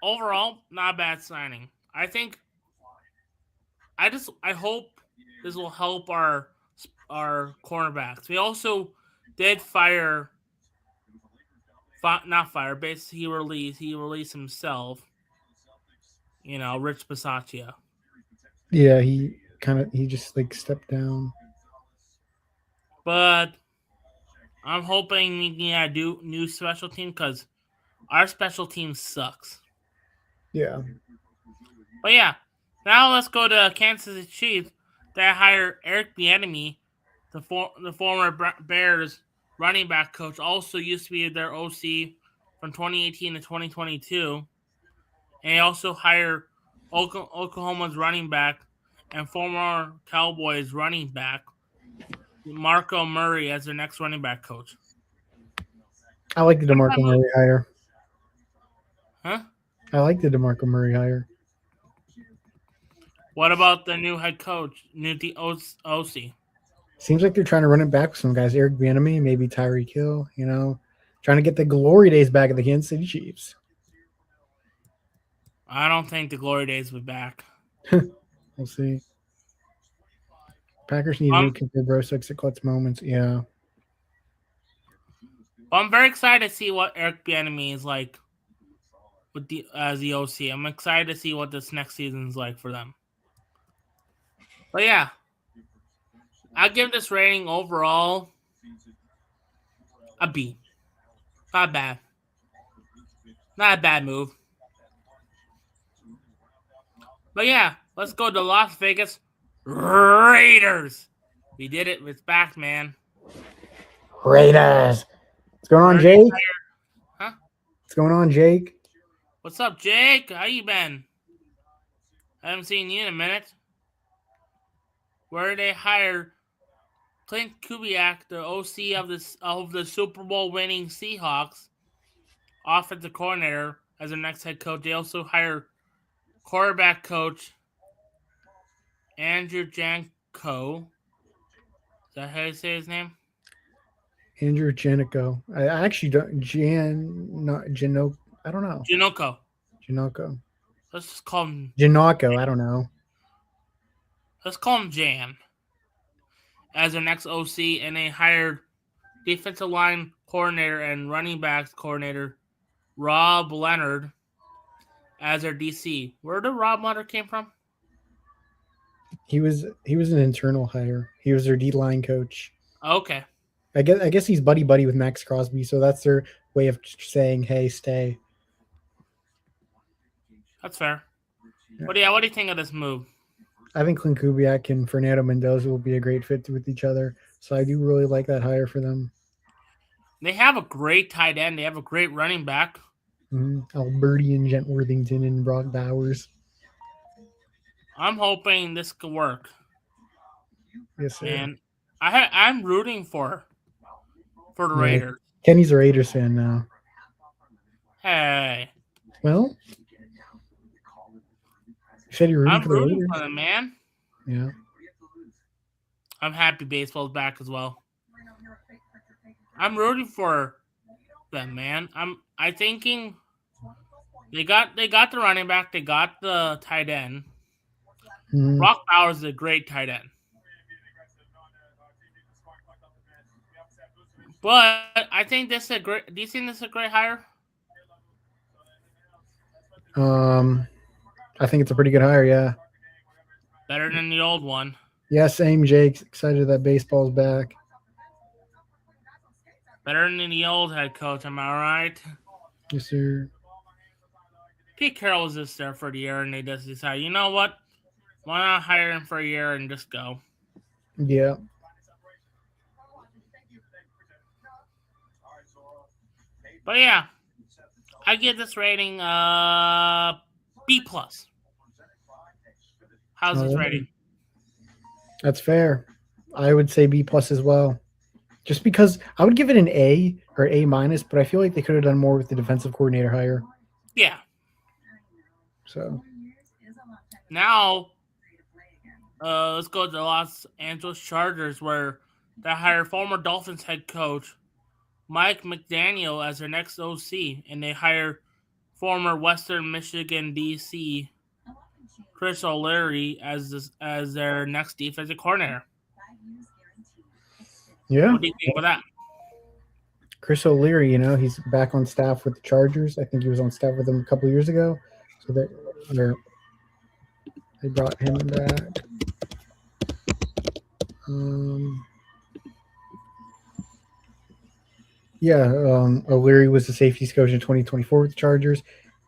overall, not a bad signing. I think. I hope this will help our cornerbacks. We also did basically he released himself. Rich Bisaccia. Yeah, he just stepped down. But I'm hoping we can do new special team because our special team sucks. Yeah. But yeah, Now let's go to Kansas City Chiefs. They hire Eric Bieniemy, the former Bears running back coach, also used to be their OC from 2018 to 2022. And they also hire Oklahoma's running back and former Cowboys running back Marco Murray as their next running back coach. I like the DeMarco Murray hire. Huh? I like the DeMarco Murray hire. What about the new head coach, new OC? Seems like they're trying to run it back with some guys. Eric Bieniemy, maybe Tyreek Hill, trying to get the glory days back of the Kansas City Chiefs. I don't think the glory days will be back. We'll see. Packers need to consider bro 6 at clutch moments. Yeah. I'm very excited to see what Eric Bieniemy is like as the OC. I'm excited to see what this next season is like for them. But yeah, I give this rating overall a B. Not bad. Not a bad move. But yeah, let's go to Las Vegas Raiders. We did it. It's back, man. Raiders. What's going on, Jake? Huh? What's going on, Jake? What's up, Jake? How you been? I haven't seen you in a minute. Where they hired Clint Kubiak, the OC of the Super Bowl winning Seahawks, offensive coordinator, as their next head coach. They also hired quarterback coach Andrew Janko. Is that how you say his name? Andrew Janico. I actually don't. Janoko. I don't know. Janoko. Let's just call him Janoko. I don't know. Let's call him Jan as their next OC, and they hired defensive line coordinator and running backs coordinator Rob Leonard as their DC. Where did Rob Leonard came from? He was an internal hire. He was their D-line coach. Okay. I guess he's buddy with Max Crosby, so that's their way of saying, "Hey, stay." That's fair. Yeah. But yeah, what do you think of this move? I think Clint Kubiak and Fernando Mendoza will be a great fit with each other. So I do really like that hire for them. They have a great tight end. They have a great running back. Alberti and Gent Worthington and Brock Bowers. I'm hoping this could work. Yes, sir. And I'm rooting for the Raiders. Kenny's a Raiders fan now. Hey. Well, you said you're rooting I'm for the rooting Raiders. for them, man. Yeah. I'm happy baseball's back as well. I'm rooting for them, man. I'm thinking they got the running back, they got the tight end. Brock Bowers is a great tight end. But I think this is a great. Do you think this is a great hire? I think it's a pretty good hire. Yeah. Better than the old one. Yeah, same. Jake, excited that baseball's back. Better than the old head coach. Am I right? Yes, sir. Pete Carroll was just there for the year, and they just decided, you know what? Why not hire him for a year and just go? Yeah. But yeah, I give this rating B+. How's this rating? That's fair. I would say B+ as well. Just because I would give it an A or A-, but I feel like they could have done more with the defensive coordinator hire. Yeah. So now let's go to the Los Angeles Chargers, where they hire former Dolphins head coach Mike McDaniel as their next OC, and they hire former Western Michigan DC Chris O'Leary as their next defensive coordinator. Yeah. What do you think of that? Chris O'Leary, he's back on staff with the Chargers. I think he was on staff with them a couple of years ago. So they brought him back. O'Leary was the safeties coach in 2024 with the Chargers.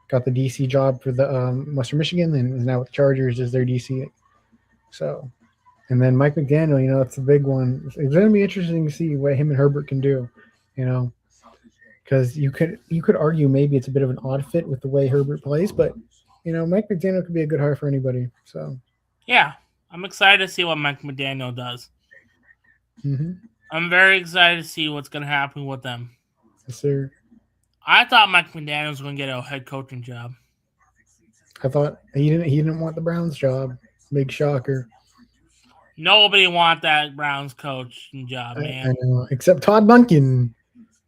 got the DC job for the Western Michigan, and is now with the Chargers as their DC. So, and then Mike McDaniel, that's a big one. It's going to be interesting to see what him and Herbert can do, because you could argue maybe it's a bit of an odd fit with the way Herbert plays, but Mike McDaniel could be a good hire for anybody. So, yeah, I'm excited to see what Mike McDaniel does. mm-hmm. I'm very excited to see what's going to happen with them. Yes, sir. I thought Mike McDaniel was going to get a head coaching job. I thought he didn't want the Browns job. Big shocker. Nobody want that Browns coaching job, man. I know, except Todd Monken.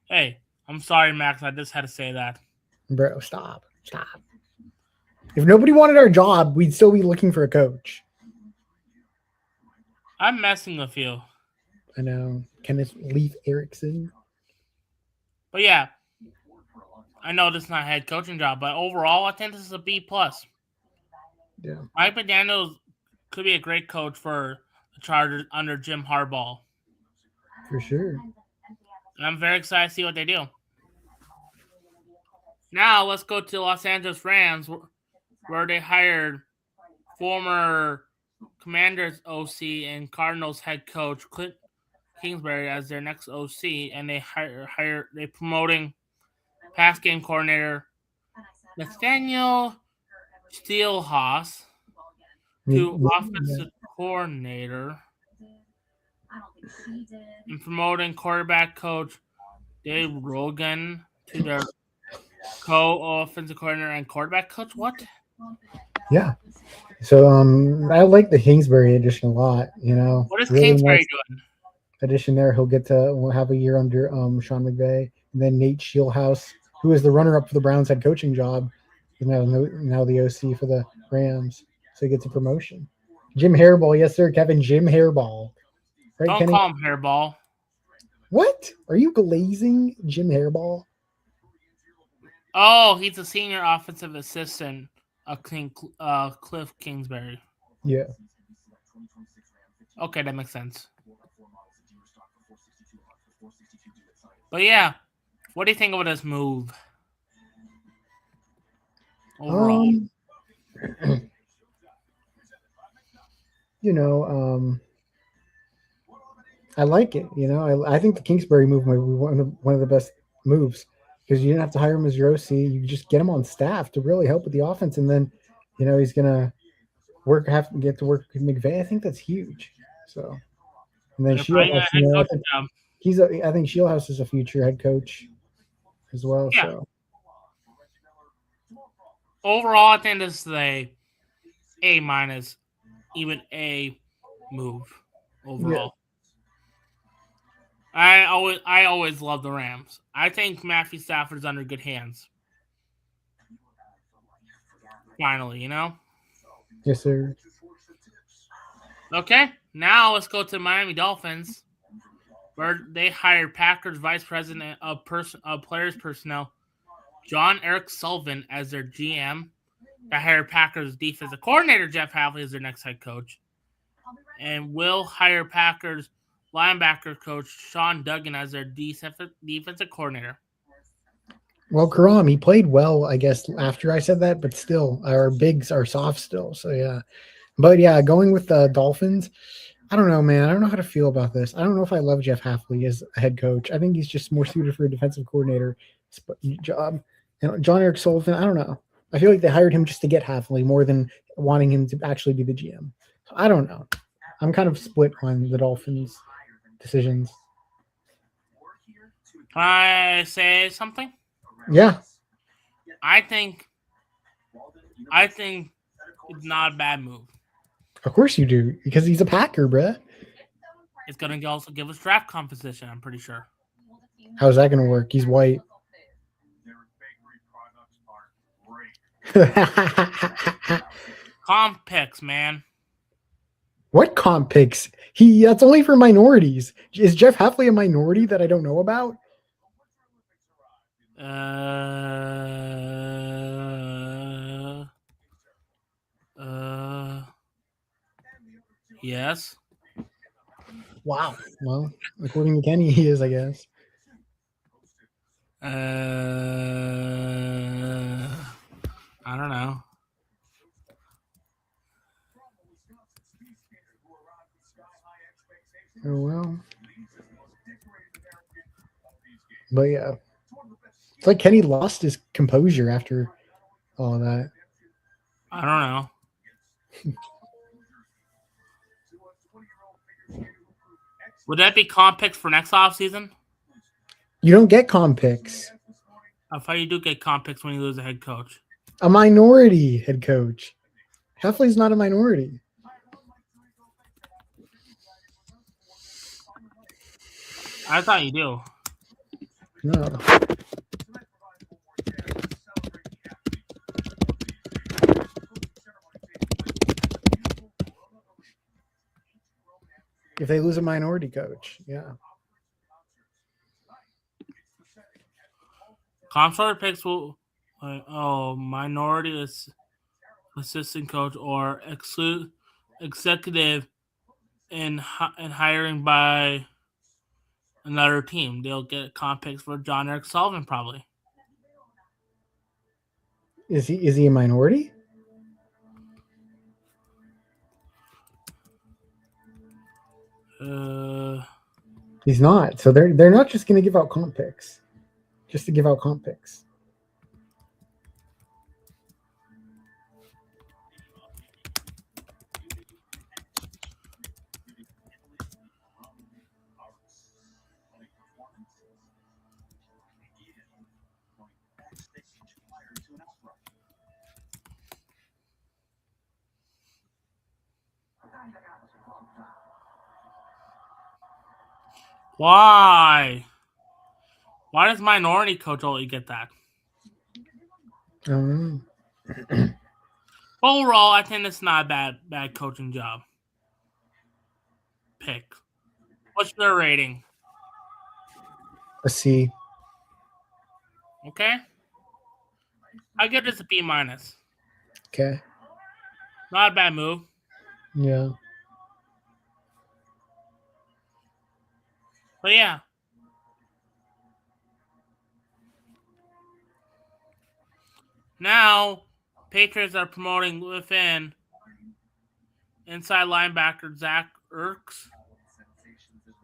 Hey, I'm sorry, Max. I just had to say that. Bro, stop. If nobody wanted our job, we'd still be looking for a coach. I'm messing with you. I know. Kenneth Leif Erickson. But yeah, I know this is not a head coaching job, but overall, I think this is a B+. Yeah. Mike McDaniel could be a great coach for the Chargers under Jim Harbaugh. For sure. And I'm very excited to see what they do. Now, let's go to Los Angeles Rams, where they hired former Commanders OC and Cardinals head coach Clint Kingsbury as their next OC, and they they promoting pass game coordinator Nathaniel Steelhaus to offensive coordinator, and promoting quarterback coach Dave Rogan to their co-offensive coordinator and quarterback coach. What? Yeah. So I like the Kingsbury addition a lot. What is really Kingsbury nice doing? Addition there, we'll have a year under Sean McVay, and then Nate Shieldhouse, who is the runner-up for the Browns head coaching job, is now the OC for the Rams, so he gets a promotion. Jim Hairball, yes sir, Kevin. Jim Hairball. Right, Don't Kenny? call him Hairball. What? Are you glazing Jim Hairball? Oh, he's a senior offensive assistant of Cliff Kingsbury. Yeah. Okay, that makes sense. But yeah, what do you think about this move? Overall, I like it. I think the Kingsbury move might be one of the best moves, because you didn't have to hire him as your OC. You just get him on staff to really help with the offense, and then he's gonna get to work with McVay. I think that's huge. So, and then Shieldhouse, I think Shieldhouse is a future head coach as well. Yeah. So overall, I think this is a A-, even A move overall. Yeah. I always love the Rams. I think Matthew Stafford's under good hands. Finally, Yes, sir. Okay, now let's go to Miami Dolphins, where they hired Packers Vice President of Players Personnel, John Eric Sullivan, as their GM. They hired Packers Defensive Coordinator Jeff Hafley as their next head coach, and will hire Packers linebacker coach Sean Duggan as their defensive coordinator. Well, Karam, he played well, I guess, after I said that, but still, our bigs are soft still. So, yeah. But, yeah, going with the Dolphins, I don't know, man. I don't know how to feel about this. I don't know if I love Jeff Hafley as a head coach. I think he's just more suited for a defensive coordinator job. And John Eric Sullivan, I don't know. I feel like they hired him just to get Hafley more than wanting him to actually be the GM. So, I don't know. I'm kind of split on the Dolphins' decisions. Can I say something? Yeah. I think it's not a bad move. Of course you do, because he's a Packer, bruh. It's going to also give us draft composition, I'm pretty sure. How's that going to work? He's white. Comp picks, man. What comp picks? That's only for minorities. Is Jeff Hafley a minority that I don't know about? Yes. Wow. Well, according to Kenny, he is, I guess. I don't know. Oh well. But yeah, it's like Kenny lost his composure after all that. I don't know. Would that be comp picks for next offseason? You don't get comp picks. I thought you do get comp picks when you lose a head coach. A minority head coach. Heffley's not a minority. I thought you do. No. If they lose a minority coach, yeah. Comp picks will minority assistant coach or executive in hiring by another team. They'll get comp picks for John Eric Sullivan probably. Is he a minority? He's not. So they're not just going to give out comp picks, just to give out comp picks. Why? Why does minority coach only get that? I don't know. Overall, I think it's not a bad coaching job. Pick. What's your rating? A C. Okay. I give this a B minus. Okay. Not a bad move. Yeah. But yeah. Now, Patriots are promoting within inside linebacker Zach Ertz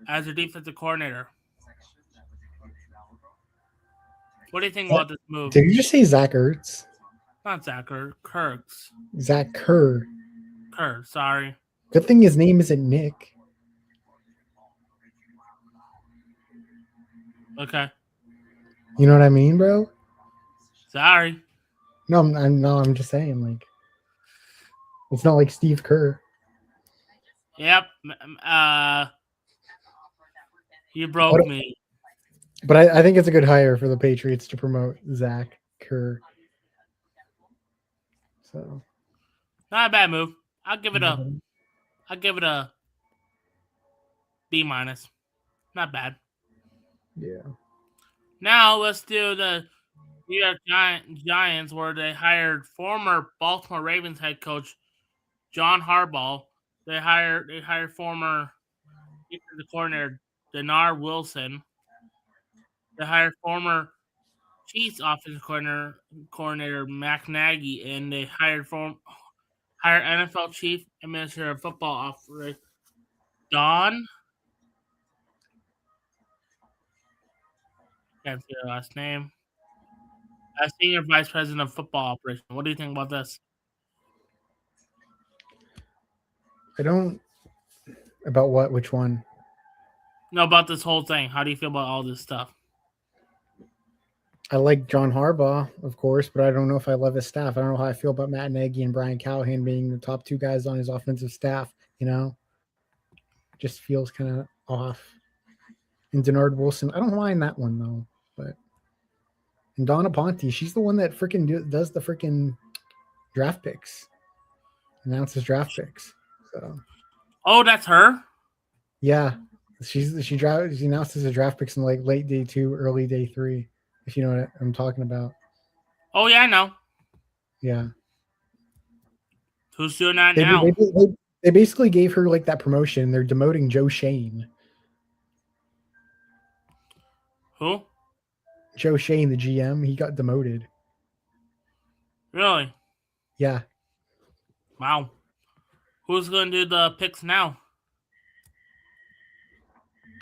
as their defensive coordinator. What do you think about this move? Did you just say Zach Ertz? Not Zach Ertz. Kurtz. Zach Kerr. Kurt, sorry. Good thing his name isn't Nick. Okay. You know what I mean, bro? Sorry. No, I'm just saying, like, it's not like Steve Kerr. Yep. You broke me. But I think it's a good hire for the Patriots to promote Zach Kerr. So Not a bad move. I'll give it a B minus. Not bad. Yeah. Now let's do the New York Giants, where they hired former Baltimore Ravens head coach John Harbaugh. They hired former defensive coordinator Denard Wilson. They hired former Chiefs offensive coordinator Mac Nagy, and they hired NFL chief administrator of football officer Don. Can't see her last name. As senior vice president of football operations. What do you think about this? I don't. About what? Which one? No, about this whole thing. How do you feel about all this stuff? I like John Harbaugh, of course, but I don't know if I love his staff. I don't know how I feel about Matt Nagy and Brian Callahan being the top two guys on his offensive staff. You know, just feels kind of off. And Denard Wilson, I don't mind that one though. But and Donna Ponte, she's the one that freaking does the freaking draft picks, announces draft picks. So, oh, that's her. Yeah, she announces the draft picks in like late day 2, early day 3. If you know what I'm talking about. Oh yeah, I know. Yeah. Who's doing that now? They basically gave her like that promotion. They're demoting Joe Shane. Who? Joe Shane, the GM, he got demoted. Really? Yeah. Wow. Who's going to do the picks now?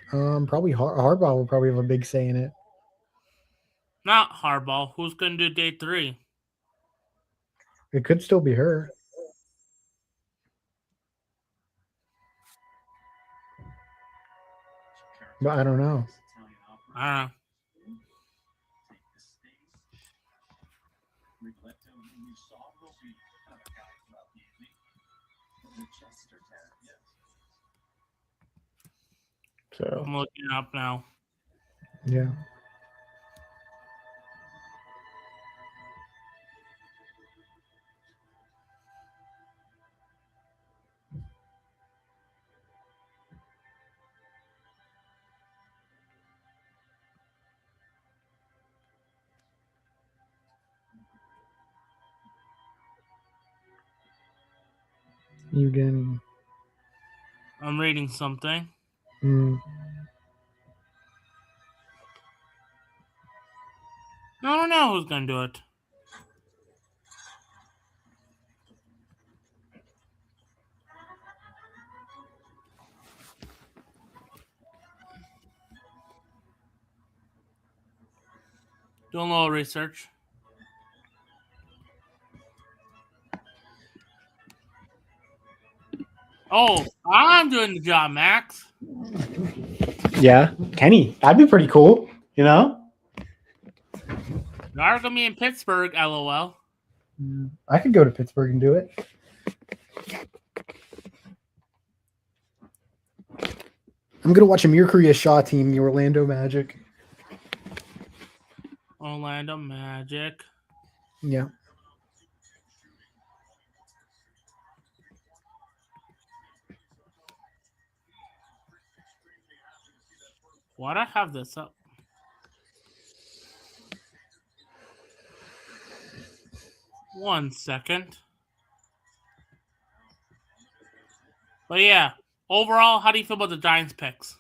Probably Harbaugh will probably have a big say in it. Not Harbaugh. Who's going to do day 3? It could still be her. But I don't know. I don't know. So I'm looking it up now. yeah. Evgeny. I'm reading something. Mm. I don't know who's going to do it. Doing a little research. Oh, I'm doing the job, Max. Yeah, Kenny. That'd be pretty cool. You know. You are going to be in Pittsburgh, LOL. I could go to Pittsburgh and do it. I'm gonna watch Amir Korea Shaw team, the Orlando Magic. Orlando Magic. Yeah. Why'd I have this up? One second. But yeah, overall, how do you feel about the Giants picks?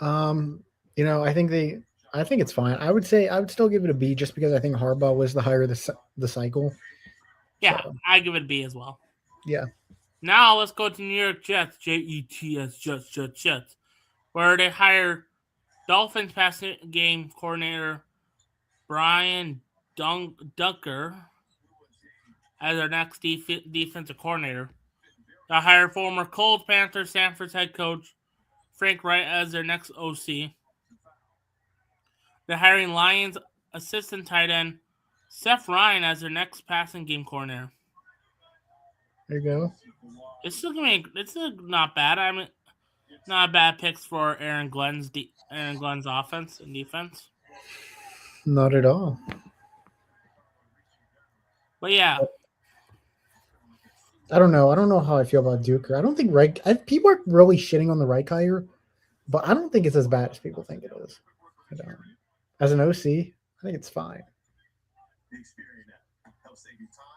You know, I think it's fine. I would still give it a B just because I think Harbaugh was the higher of the cycle. Yeah, So, I give it a B as well. yeah. Now let's go to New York Jets, Jets, Jets, where they hire Dolphins passing game coordinator Brian Dunker as their next defensive coordinator. They hire former Colts, Panthers, Sanford's head coach Frank Wright as their next OC. They're hiring Lions assistant tight end Seth Ryan as their next passing game coordinator. There you go. It's not bad. I mean, not bad picks for Aaron Glenn's offense and defense. Not at all. But yeah, I don't know. I don't know how I feel about Duker. I don't think Reich. People are really shitting on the Reich hire, but I don't think it's as bad as people think it is. I don't. As an OC, I think it's fine.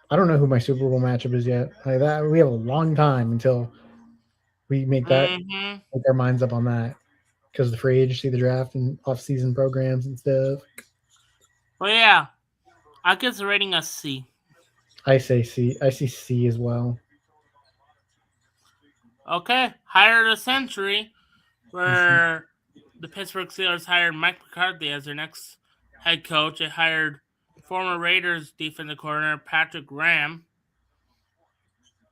I don't know who my Super Bowl matchup is yet. Like that, we have a long time until we make that make our minds up on that because the free agency, the draft, and off-season programs and stuff. Well, yeah, I guess the rating a C. I say C. I see C as well. Okay, hire of the century, where the Pittsburgh Steelers hired Mike McCarthy as their next head coach. They hired former Raiders defensive coordinator Patrick Graham.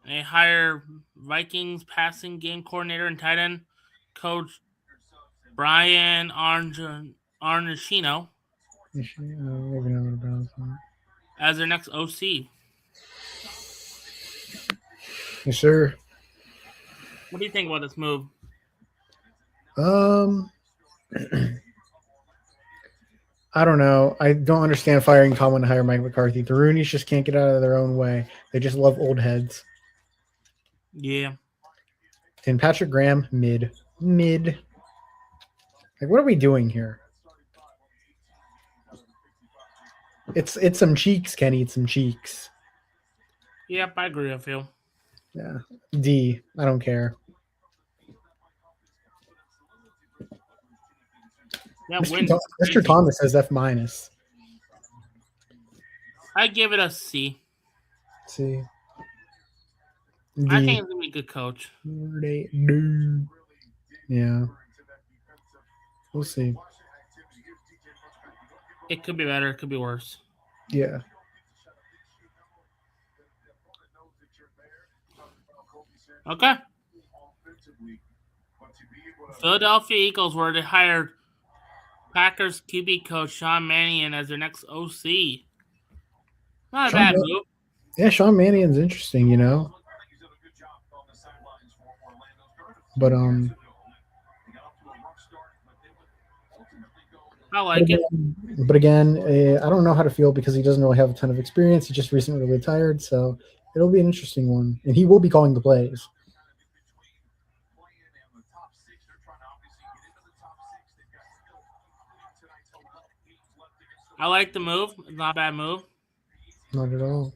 They hire Vikings passing game coordinator and tight end coach Brian Arnashino as their next OC. Yes, sir. What do you think about this move? I don't know. I don't understand firing Tomlin to hire Mike McCarthy. The Roonies just can't get out of their own way. They just love old heads. Yeah. And Patrick Graham, mid. Like, what are we doing here? It's some cheeks, Kenny. It's some cheeks. Yep, I agree with you. Yeah. D. I don't care. Yeah, Mr. Thomas says F-. I give it a C. See. I think it's gonna be a good coach. Yeah. We'll see. It could be better. It could be worse. Yeah. Okay. Philadelphia Eagles, where they hired Packers QB coach Sean Mannion as their next OC. Not a Sean bad Man- move. Yeah, Sean Mannion's interesting, you know. But I like it. But again, I don't know how to feel because he doesn't really have a ton of experience. He just recently retired, so it'll be an interesting one, and he will be calling the plays. I like the move. It's not a bad move. Not at all.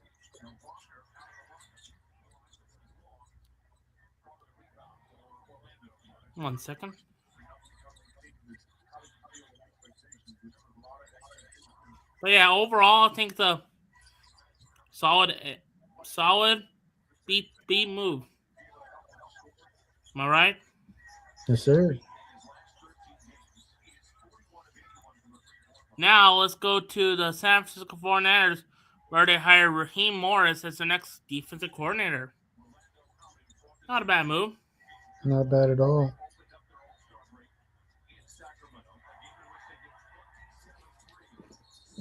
One second. But yeah, overall, I think the solid B move. Am I right? Yes, sir. Now let's go to the San Francisco 49ers, where they hired Raheem Morris as their next defensive coordinator. Not a bad move. Not bad at all.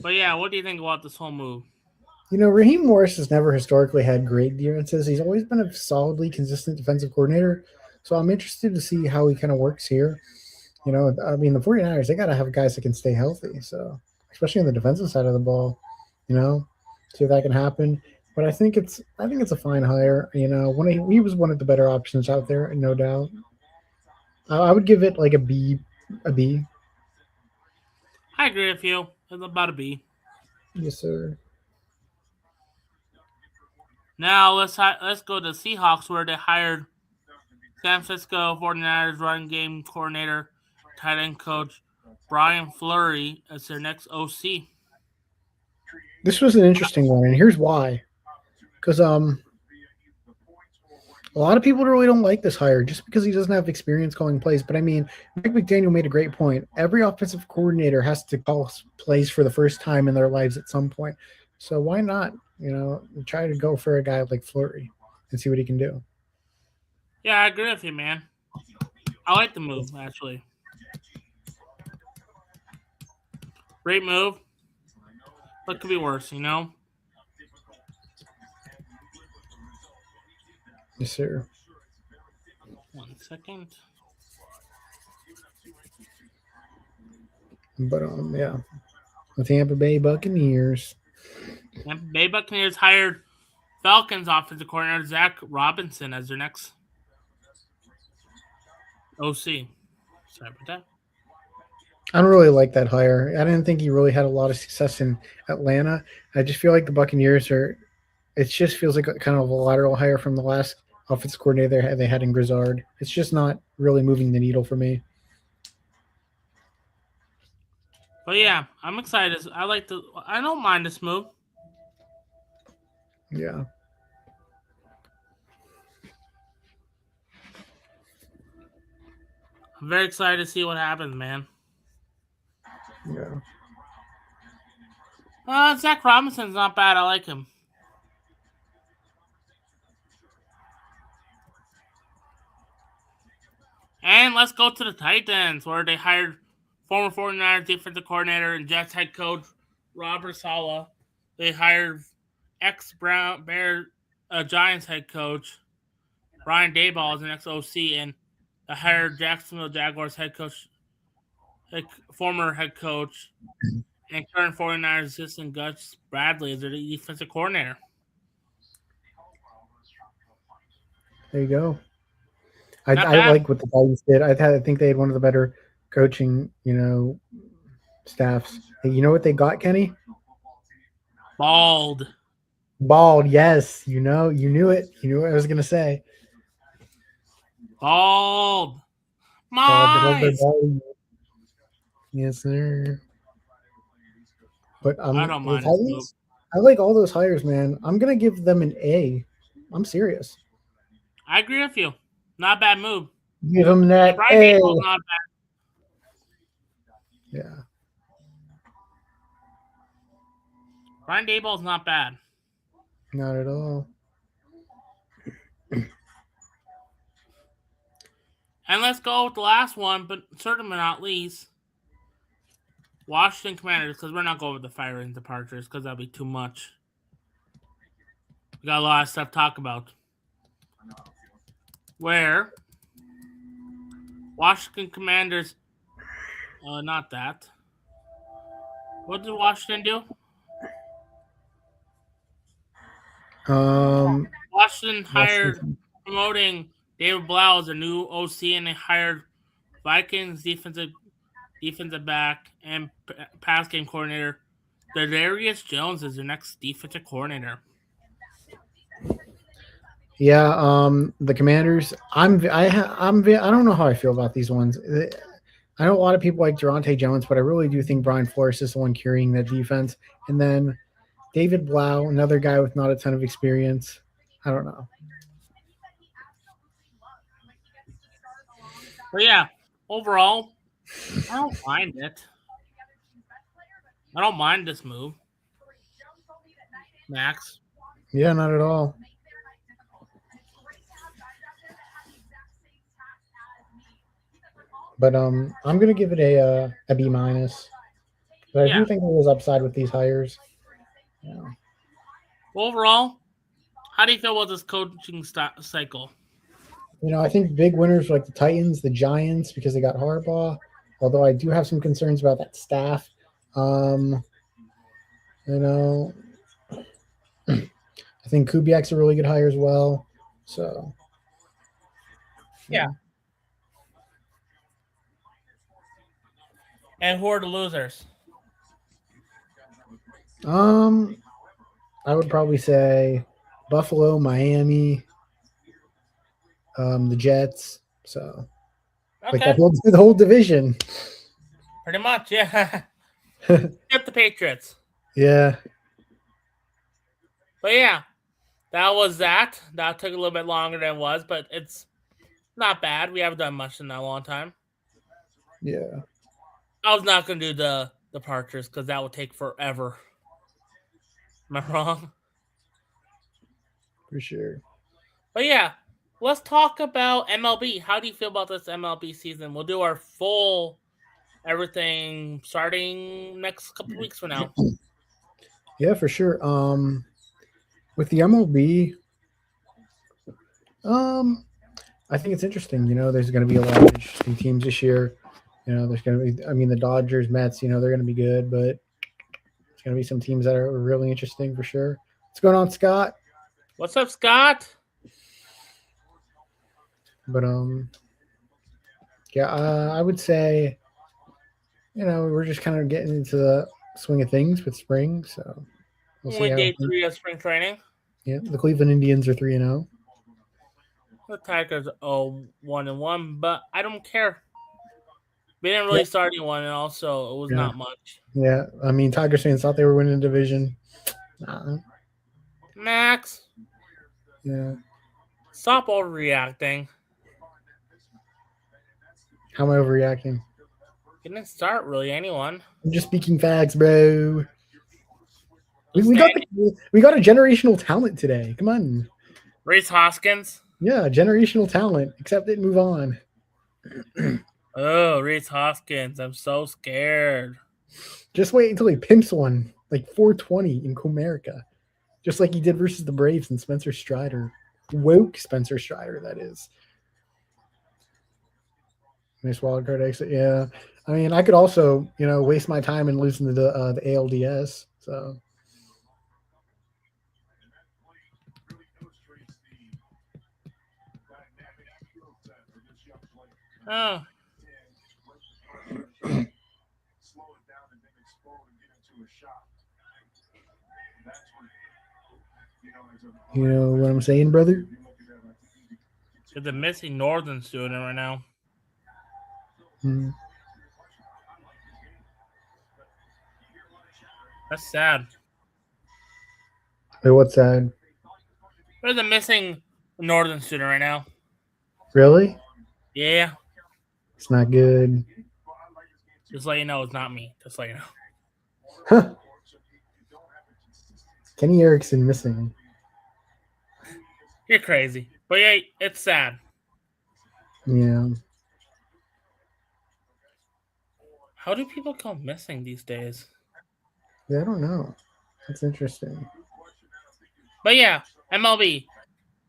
But yeah, what do you think about this whole move? You know, Raheem Morris has never historically had great defenses. He's always been a solidly consistent defensive coordinator. So I'm interested to see how he kind of works here. You know, I mean, the 49ers, they got to have guys that can stay healthy. So, especially on the defensive side of the ball, you know, see if that can happen. But I think it's a fine hire. You know, he was one of the better options out there, no doubt. I would give it like a B. I agree with you. It's about a B. Yes, sir. Now let's go to the Seahawks, where they hired San Francisco 49ers running game coordinator, tight end coach Brian Fleury as their next OC. This was an interesting one, and here's why. Because a lot of people really don't like this hire just because he doesn't have experience calling plays. But I mean, Mike McDaniel made a great point. Every offensive coordinator has to call plays for the first time in their lives at some point. So why not, you know, try to go for a guy like Fleury and see what he can do? Yeah, I agree with you, man. I like the move, actually. Great move. But could be worse, you know? Yes, sir. 1 second. But yeah, the Tampa Bay Buccaneers. Tampa Bay Buccaneers hired Falcons offensive coordinator Zach Robinson as their next OC. Sorry about that. I don't really like that hire. I didn't think he really had a lot of success in Atlanta. I just feel like the Buccaneers are. It just feels like kind of a lateral hire from the last offensive coordinator they had in Grizzard. It's just not really moving the needle for me. But yeah, I'm excited. I don't mind this move. Yeah. I'm very excited to see what happens, man. Yeah. Zach Robinson's not bad. I like him. And let's go to the Titans, where they hired former 49ers defensive coordinator and Jets head coach Robert Saleh. They hired ex-Brown Bear Giants head coach Brian Daboll as the next OC, and they hired Jacksonville Jaguars head coach, former head coach, and current 49ers assistant Gus Bradley as their defensive coordinator. There you go. I like what the Titans did. I think they had one of the better coaching, you know, staffs. Hey, you know what they got, Kenny? Bald. Yes. You knew it. You knew what I was gonna say. Bald. Mice. Yes, sir. But I don't mind the I like all those hires, man. I'm gonna give them an A. I'm serious. I agree with you. Not a bad move. Give them And that Brian A. Daboll's not bad. Yeah. Brian Daboll's not bad. Not at all. And let's go with the last one, but certainly not least. Washington Commanders, because we're not going with the firing departures, because that'll be too much. We got a lot of stuff to talk about. Where Washington Commanders, not that. What did Washington do? Washington hired, promoting David Blau as a new OC, and they hired Vikings defensive back and pass game coordinator. Darius Jones is their next defensive coordinator. Yeah, the Commanders. I don't know how I feel about these ones. I know a lot of people like Durante Jones, but I really do think Brian Flores is the one carrying that defense. And then David Blau, another guy with not a ton of experience. I don't know. But yeah, overall, I don't mind it. I don't mind this move, Max. Yeah, not at all. But I'm gonna give it a B minus. But I do think there was upside with these hires. Yeah. Overall, how do you feel about this coaching cycle? You know, I think big winners like the Titans, the Giants, because they got Harbaugh. Although I do have some concerns about that staff. You know, I think Kubiak's a really good hire as well. So, yeah. And who are the losers? I would probably say Buffalo, Miami, the Jets. So, okay. like the whole division. Pretty much, yeah. Get the Patriots. Yeah. But yeah, that was that. That took a little bit longer than it was, but it's not bad. We haven't done much in that long time. Yeah. I was not going to do the departures because that would take forever. Am I wrong? For sure. But yeah, let's talk about MLB. How do you feel about this MLB season? We'll do our full everything starting next couple of weeks from now. Yeah, for sure. With the MLB, I think it's interesting. You know, there's going to be a lot of interesting teams this year. You know, there's going to be, I mean, the Dodgers, Mets, you know, they're going to be good, but there's going to be some teams that are really interesting for sure. What's going on, Scott? What's up, Scott? But, yeah, I would say, you know, we're just kind of getting into the swing of ththings with spring. So we'll see. Day 3 of spring training. Yeah, the Cleveland Indians are 3-0. The Tigers 1-1, but I don't care. We didn't really start anyone, and also it was not much. Yeah, I mean, Tigers fans thought they were winning the division. Max. Yeah. Stop overreacting. How am I overreacting? You didn't start really anyone. I'm just speaking facts, bro. We got a generational talent today. Come on. Rhys Hoskins. Yeah, generational talent. Accept it and move on. Oh, Rhys Hoskins. I'm so scared. Just wait until he pimps one, like 420 in Comerica. Just like he did versus the Braves and Spencer Strider. Woke Spencer Strider, that is. Nice wild card exit. Yeah. I mean, I could also, you know, waste my time and listen to the ALDS. So. Oh. You know what I'm saying, brother? There's a missing Northern student right now. That's sad. Wait, what's that? There's a missing Northern student right now. Really? Yeah, It's not good. just let you know it's not me. Just let you know. Huh. Kenny Erickson missing. You're crazy. But yeah, it's sad. Yeah. How do people go missing these days? Yeah, I don't know. That's interesting. But yeah, MLB.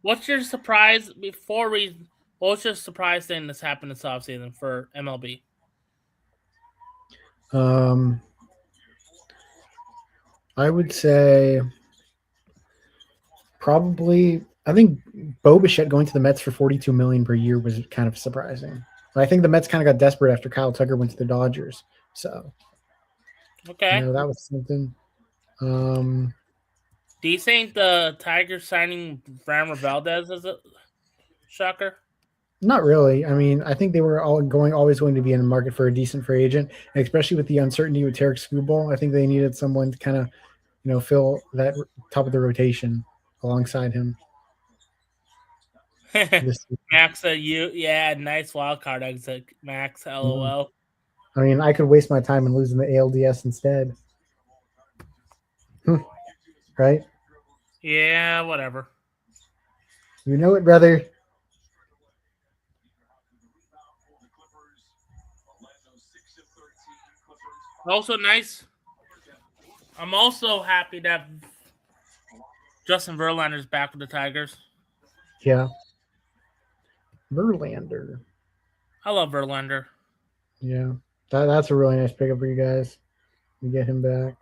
What's your surprise before we? What's your surprise thing that's happened this offseason for MLB? I would say probably. I think Bo Bichette going to the Mets for $42 million per year was kind of surprising. But I think the Mets kind of got desperate after Kyle Tucker went to the Dodgers. So Okay. that was something. Do you think the Tigers signing Framber Valdez is a shocker? Not really. I mean, I think they were always going to be in the market for a decent free agent, and especially with the uncertainty with Tarek Skubal. I think they needed someone to kind of, fill that top of the rotation alongside him. Max, nice wild card exit, Max. LOL. I mean, I could waste my time in losing the ALDS instead. Right? Yeah, whatever. You know it, brother. Also nice. I'm also happy that Justin Verlander's back with the Tigers. Yeah. Verlander. I love Verlander. Yeah. That's a really nice pickup for you guys. You get him back.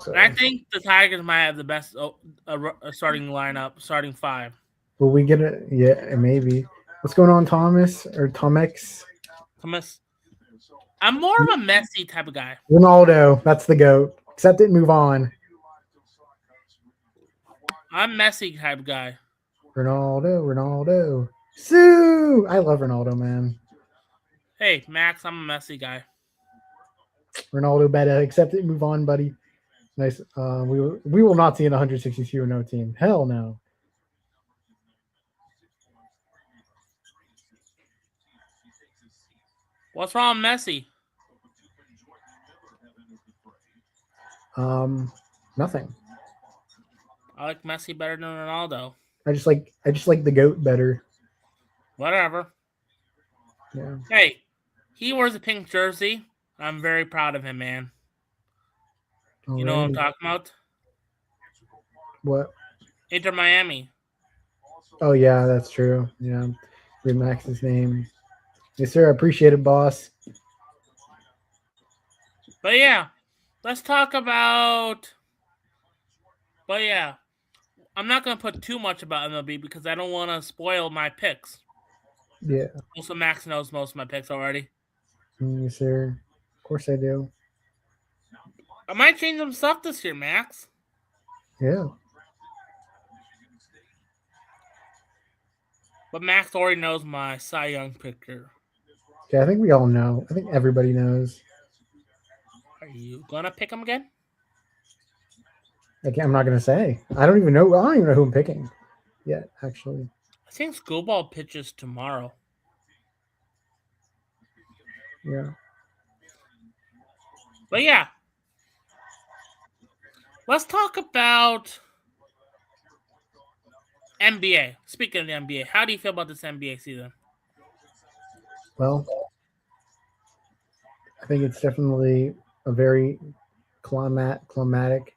So, I think the Tigers might have the best starting lineup, starting five. Will we get it? Yeah, maybe. What's going on, Thomas or Tomex? Thomas. I'm more of a Messi type of guy. Ronaldo, that's the GOAT. Accept it and move on. I'm Messi type of guy. Ronaldo. Sue! I love Ronaldo, man. Hey, Max, I'm a Messi guy. Ronaldo better. Accept it and move on, buddy. Nice. We will not see an 162-0 team. Hell no. What's wrong with Messi? Nothing. I like Messi better than Ronaldo. I just like the GOAT better. Whatever. Yeah. Hey, he wears a pink jersey. I'm very proud of him, man. Alrighty. You know what I'm talking about? What? Inter Miami. Oh yeah, that's true. Yeah. Read Max's name. Yes, sir. I appreciate it, boss. But yeah, let's talk about. But yeah, I'm not going to put too much about MLB because I don't want to spoil my picks. Yeah. Also, Max knows most of my picks already. Yes, sir. Of course I do. I might change some stuff this year, Max. Yeah. But Max already knows my Cy Young picture. Yeah, I think we all know. I think everybody knows. Are you going to pick him again? I'm not going to say. I don't even know who I'm picking yet, actually. I think Skubal pitches tomorrow. Yeah. But yeah. Let's talk about NBA. Speaking of the NBA, how do you feel about this NBA season? Well, I think it's definitely a very climatic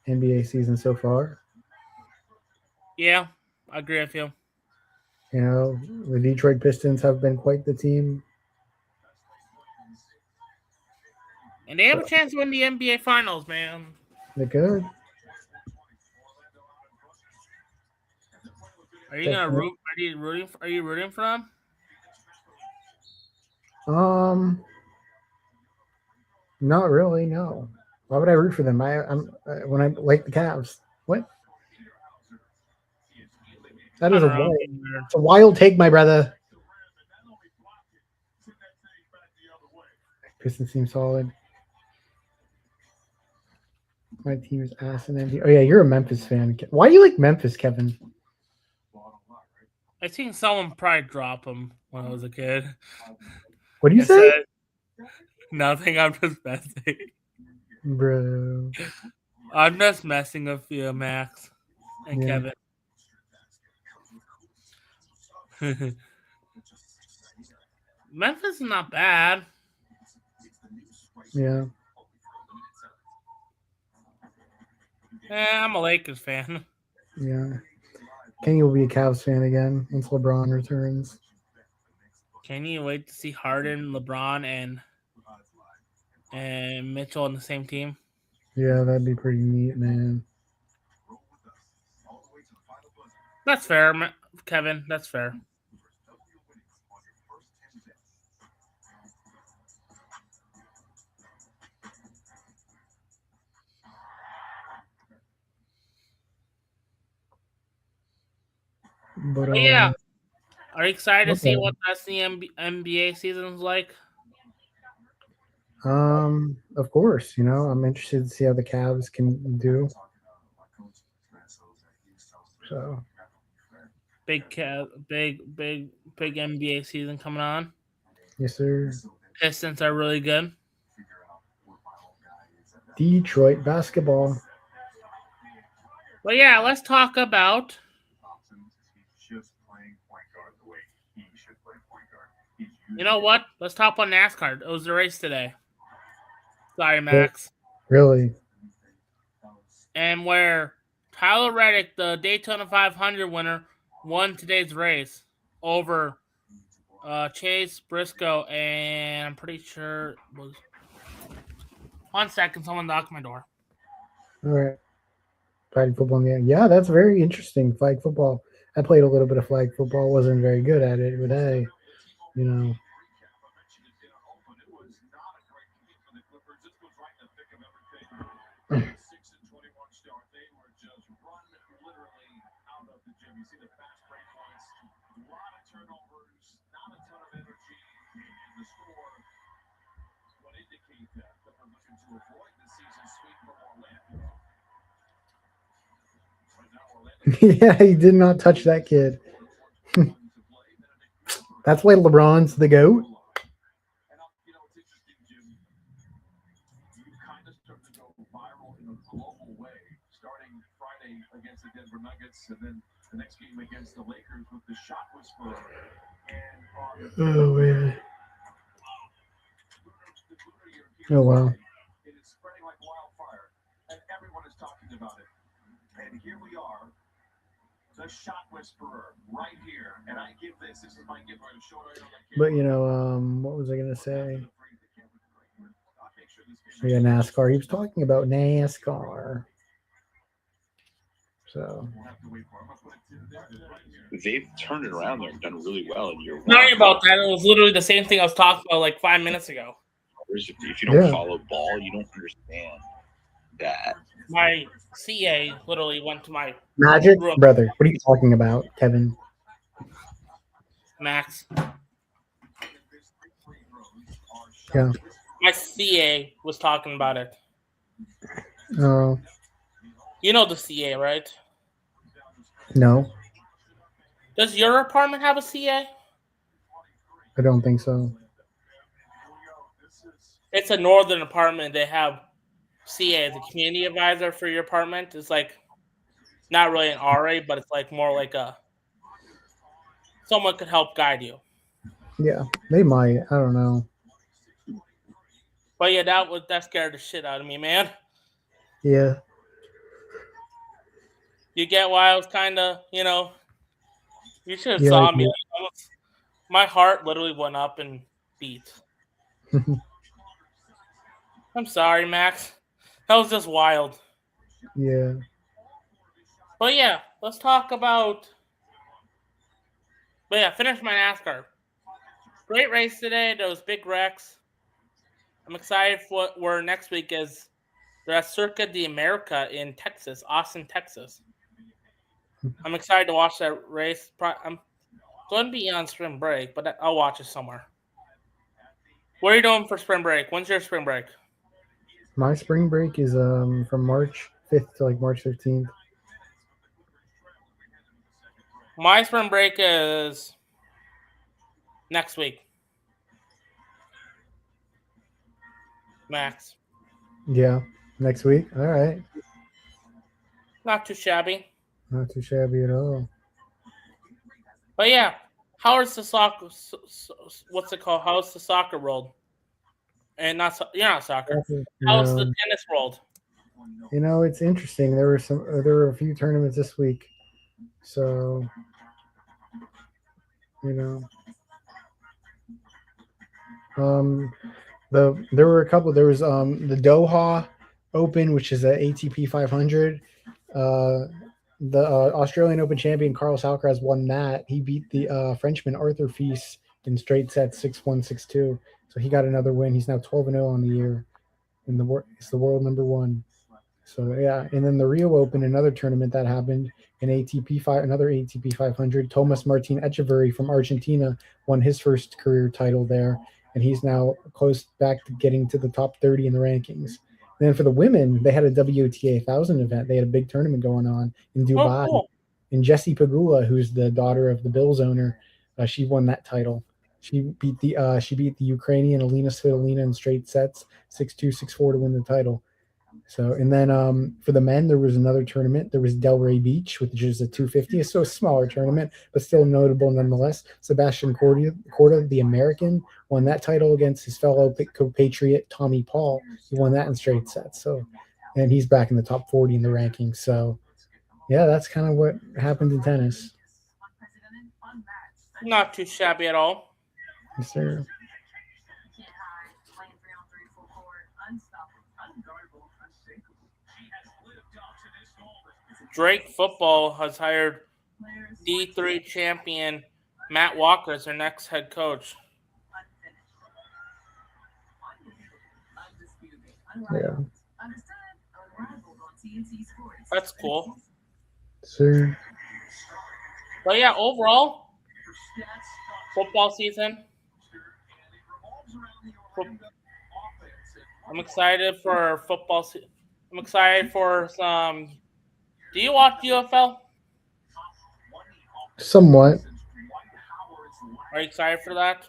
NBA season so far. Yeah, I agree with you. You know, the Detroit Pistons have been quite the team. And they have a chance to win the NBA Finals, man. They could. Are you gonna root? Are you rooting for them? Not really. No. Why would I root for them? I'm when I like the Cavs. What? That is a wild take, my brother. Pistons seem solid. My team's ass and NBA. Oh yeah, you're a Memphis fan. Why do you like Memphis, Kevin? I seen someone probably drop him when I was a kid. What do you I say, said, nothing. I'm just messing. bro? I'm just messing with you, Max and Yeah. Kevin. Memphis is not bad. Yeah. I'm a Lakers fan. Yeah. Kenny will be a Cavs fan again once LeBron returns. Can you wait to see Harden, LeBron, and Mitchell on the same team? Yeah, that'd be pretty neat, man. That's fair, Kevin. That's fair. But Yeah. Are you excited to see okay. what the rest of the NBA season's like? Of course, I'm interested to see how the Cavs can do. So Big NBA season coming on. yes, sir. Pistons are really good. Detroit basketball. But yeah, let's talk about. You know what? Let's talk about NASCAR. It was the race today. Sorry, Max. Really? And where Tyler Reddick, the Daytona 500 winner, won today's race over Chase Briscoe, and I'm pretty sure it was. 1 second, someone knocked my door. All right. Flag football. Yeah, that's very interesting. Flag football. I played a little bit of flag football. Wasn't very good at it, but hey, yeah, he did not touch that kid. That's why LeBron's the GOAT. Oh man. Oh wow. The shot whisperer right here, and I give this is my giver to show. But what was I gonna say? Yeah, NASCAR. He was talking about NASCAR. So They've turned it around there and done really well in year one. Sorry about that. It was literally the same thing I was talking about like 5 minutes ago. If you don't follow ball, you don't understand that. My CA literally went to my Magic room. Brother. What are you talking about, Kevin? Max. Yeah. My CA was talking about it. Oh. You know the CA, right? No. Does your apartment have a CA? I don't think so. It's a northern apartment. They have CA as a community advisor for your apartment. It's like not really an RA, but it's like more like someone could help guide you. Yeah, they might. I don't know. But yeah, that scared the shit out of me, man. Yeah. You get why I was kind of, you should have saw me. My heart literally went up and beat. I'm sorry, Max. That was just wild. Yeah. But yeah, let's talk about. But yeah, finish my NASCAR. Great race today. Those big wrecks. I'm excited for where next week is. They're at Circa de America in Texas, Austin, Texas. I'm excited to watch that race. I'm going to be on spring break, but I'll watch it somewhere. What are you doing for spring break? When's your spring break? My spring break is from March 5th to like March 15th. My spring break is next week. Max. Yeah, next week. All right. Not too shabby. Not too shabby at all. But yeah, how is the soccer? What's it called? How's the soccer world? And not soccer. How's the tennis world? You know, it's interesting. There were a few tournaments this week, so you know, there were a couple. There was the Doha Open, which is a ATP 500. The Australian Open champion Carlos Alcaraz won that. He beat the Frenchman Arthur Fils in straight sets 6-1, 6-2. So he got another win. He's now 12-0 on the year. It's the world number one. So yeah, and then the Rio Open, another tournament that happened, another ATP 500. Thomas Martin Echeverry from Argentina won his first career title there, and he's now close back to getting to the top 30 in the rankings. And then for the women, they had a WTA 1000 event. They had a big tournament going on in Dubai. Oh, cool. And Jessie Pegula, who's the daughter of the Bills owner, she won that title. She beat the Ukrainian Alina Svitolina in straight sets, 6-2, 6-4 to win the title. So, and then for the men, there was another tournament. There was Delray Beach, which is a 250. It's so a smaller tournament, but still notable nonetheless. Sebastian Corda, the American, won that title against his fellow compatriot Tommy Paul. He won that in straight sets. So, and he's back in the top 40 in the rankings. So, yeah, that's kind of what happened in tennis. Not too shabby at all. Yes, sir. Drake Football has hired D3 champion Matt Walker as their next head coach. Yeah. That's cool. Sir. But yeah, overall, football season. I'm excited for football. I'm excited for some. Do you watch UFL? Somewhat. Are you excited for that?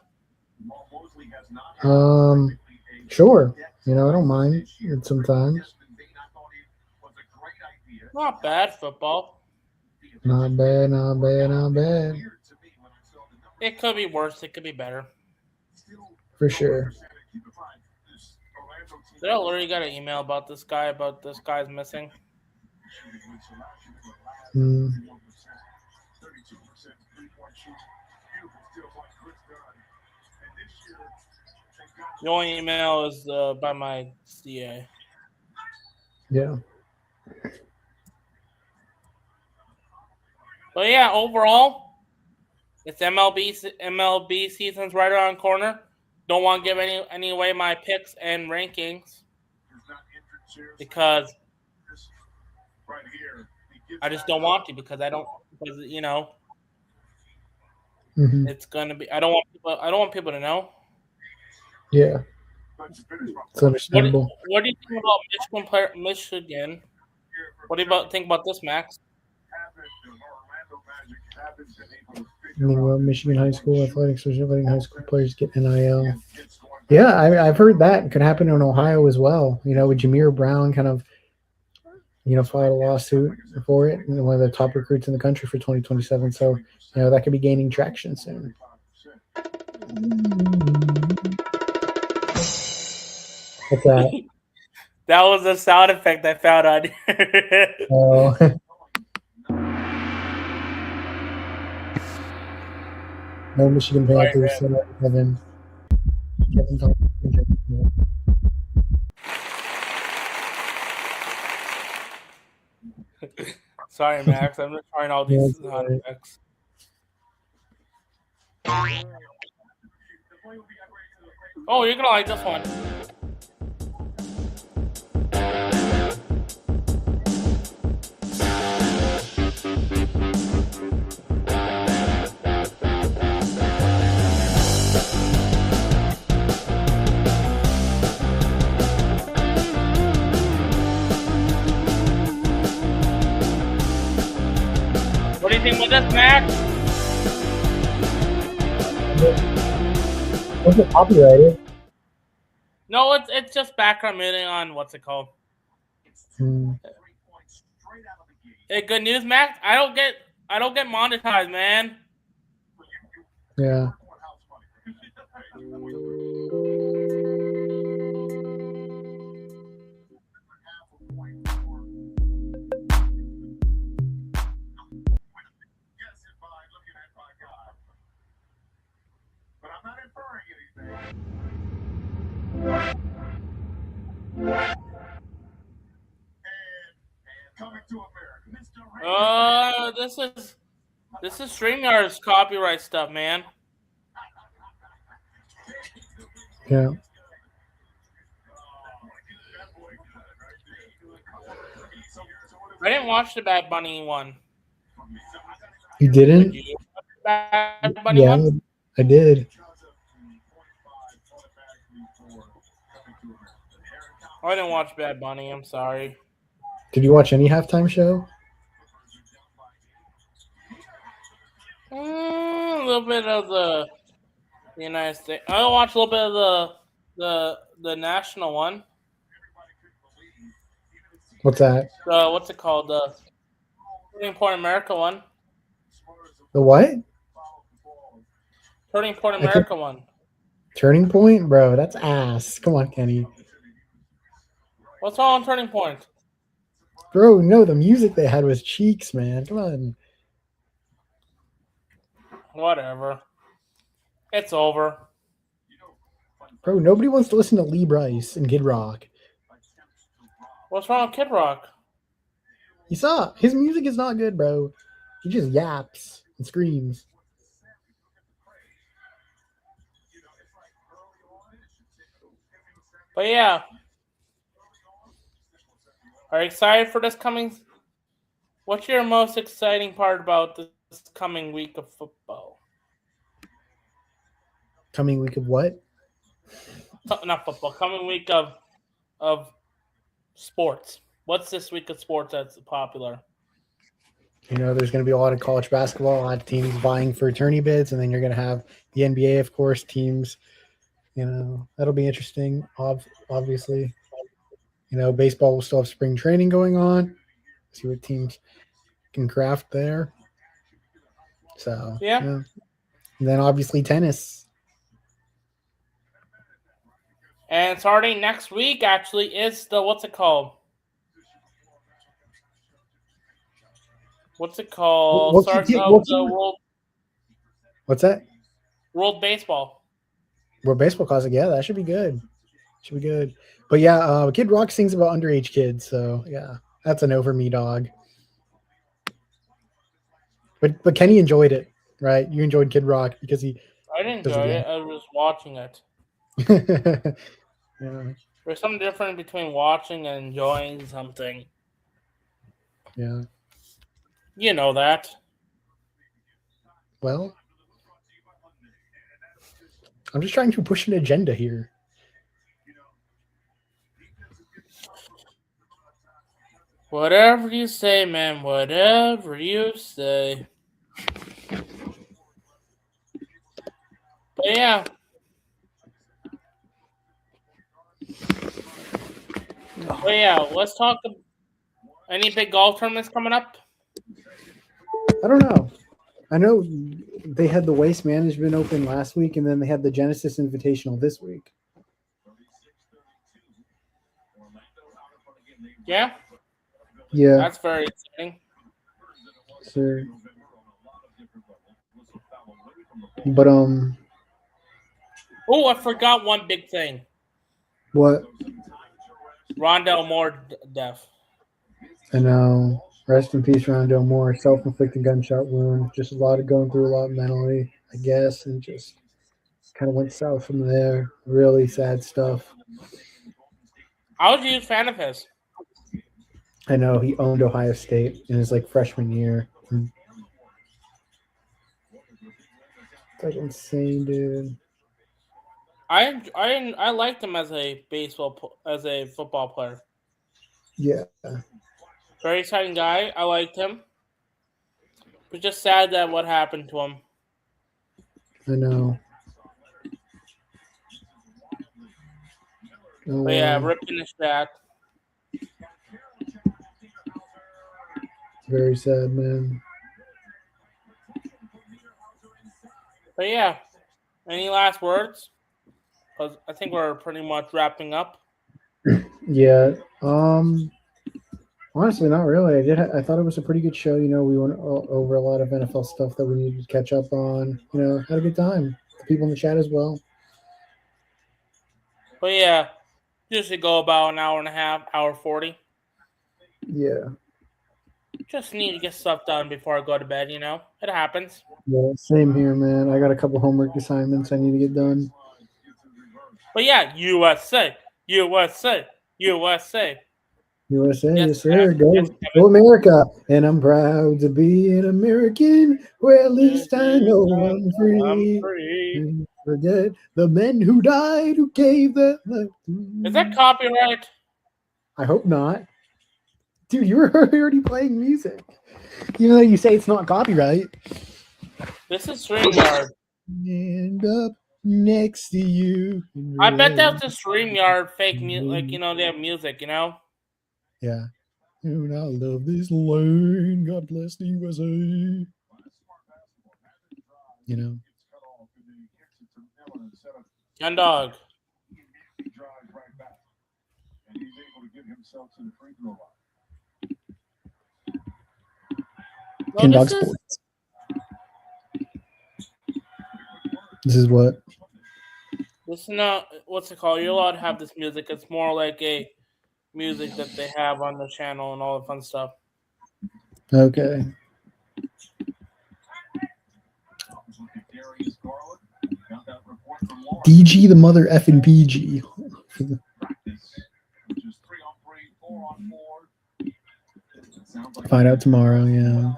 Sure. You know, I don't mind it sometimes. Not bad football. Not bad, not bad, not bad. It could be worse. It could be better. For sure. Did I already got an email about this guy's missing? Mm. The only email is by my CA. Yeah. But yeah, overall, it's MLB season's right around the corner. Don't want to give any away my picks and rankings because I just don't want to because you know it's gonna be. I don't want people to know. Yeah, it's understandable. What do you think about Michigan? What do you think about this, Max? I mean, well, Michigan high school athletics are letting high school players get NIL. Yeah, I've heard that could happen in Ohio as well. You know, with Jameer Brown kind of, filed a lawsuit for it, and one of the top recruits in the country for 2027. So, that could be gaining traction soon. What's that? That was a sound effect I found on here. Oh. No Michigan Panthers. Kevin Thompson. Sorry, Max. I'm just trying all these sound effects. Oh, you're gonna like this one. What do you think about this, Max? Was it copyrighted? No, it's just background music on what's it called? Hey, good news, Max. I don't get monetized, man. Yeah. This is StreamYard's copyright stuff, man. Yeah. I didn't watch the Bad Bunny one. You didn't? Did you watch the Bad Bunny Yeah, one? I did. I didn't watch Bad Bunny. I'm sorry. Did you watch any halftime show? A little bit of the United States. I watched a little bit of the national one. What's that? What's it called? The Turning Point America one. The what? Turning Point America one. Turning Point? Bro, that's ass. Come on, Kenny. What's wrong with Turning Point? Bro, no, the music they had was cheeks, man. Come on. Whatever. It's over. Bro, nobody wants to listen to Lee Bryce and Kid Rock. What's wrong with Kid Rock? You saw his music is not good, bro. He just yaps and screams. But yeah. Are you excited for this coming? What's your most exciting part about this coming week of football? Coming week of what? Not football. Coming week of sports. What's this week of sports that's popular? You know, there's going to be a lot of college basketball, a lot of teams vying for attorney bids, and then you're going to have the NBA, of course, teams. You know, that'll be interesting, obviously. You know, baseball will still have spring training going on. See what teams can craft there. So, yeah. And then obviously tennis. And starting next week, actually, is the, what's it called? What's it called? What's that? World Baseball. World Baseball Classic. Yeah, that should be good. Should be good. But yeah, Kid Rock sings about underage kids, so yeah, that's a no for me, dog. But Kenny enjoyed it, right? You enjoyed Kid Rock because he. I didn't enjoy it. I was watching it. Yeah. There's some difference between watching and enjoying something. Yeah. You know that. Well, I'm just trying to push an agenda here. Whatever you say, man. Whatever you say. But yeah. But yeah, let's talk. Any big golf tournaments coming up? I don't know. I know they had the Waste Management Open last week, and then they had the Genesis Invitational this week. Yeah? Yeah. That's very exciting. Sure. But oh, I forgot one big thing. What? Rondell Moore death. I know. Rest in peace, Rondell Moore. Self-inflicted gunshot wound. Just going through a lot mentally, I guess, and just kind of went south from there. Really sad stuff. I was a huge fan of his. I know he owned Ohio State in his freshman year. It's insane, dude. I liked him as a football player. Yeah. Very exciting guy. I liked him. It's just sad that what happened to him. I know. Oh, But yeah, ripping his back. very sad, man. But yeah, any last words? Because I think we're pretty much wrapping up. Yeah. Honestly, not really. I thought it was a pretty good show. We went over a lot of NFL stuff that we needed to catch up on. Had a good time. The people in the chat as well. But yeah, usually go about an hour and a half, hour 40. Yeah. Just need to get stuff done before I go to bed. It happens. Yeah. Same here, man. I got a couple homework assignments I need to get done. But yeah, USA, USA, USA. USA, yes, sir. Kevin. Go, Yes, go America. And I'm proud to be an American, where at least I know I'm free. I'm free. Forget the men who died, who gave their life. Is that copyright? I hope not. Dude, you were already playing music. Even though you say it's not copyright. This is StreamYard. Stand up next to you. I bet that's a StreamYard fake music. They have music, Yeah. And I love this land. God bless the USA. Gun dog. Ken Dog Sports. This is what? This is not, what's it called? You're allowed to have this music. It's more like a music that they have on the channel and all the fun stuff. Okay. DG the mother effing PG. Find out tomorrow, yeah.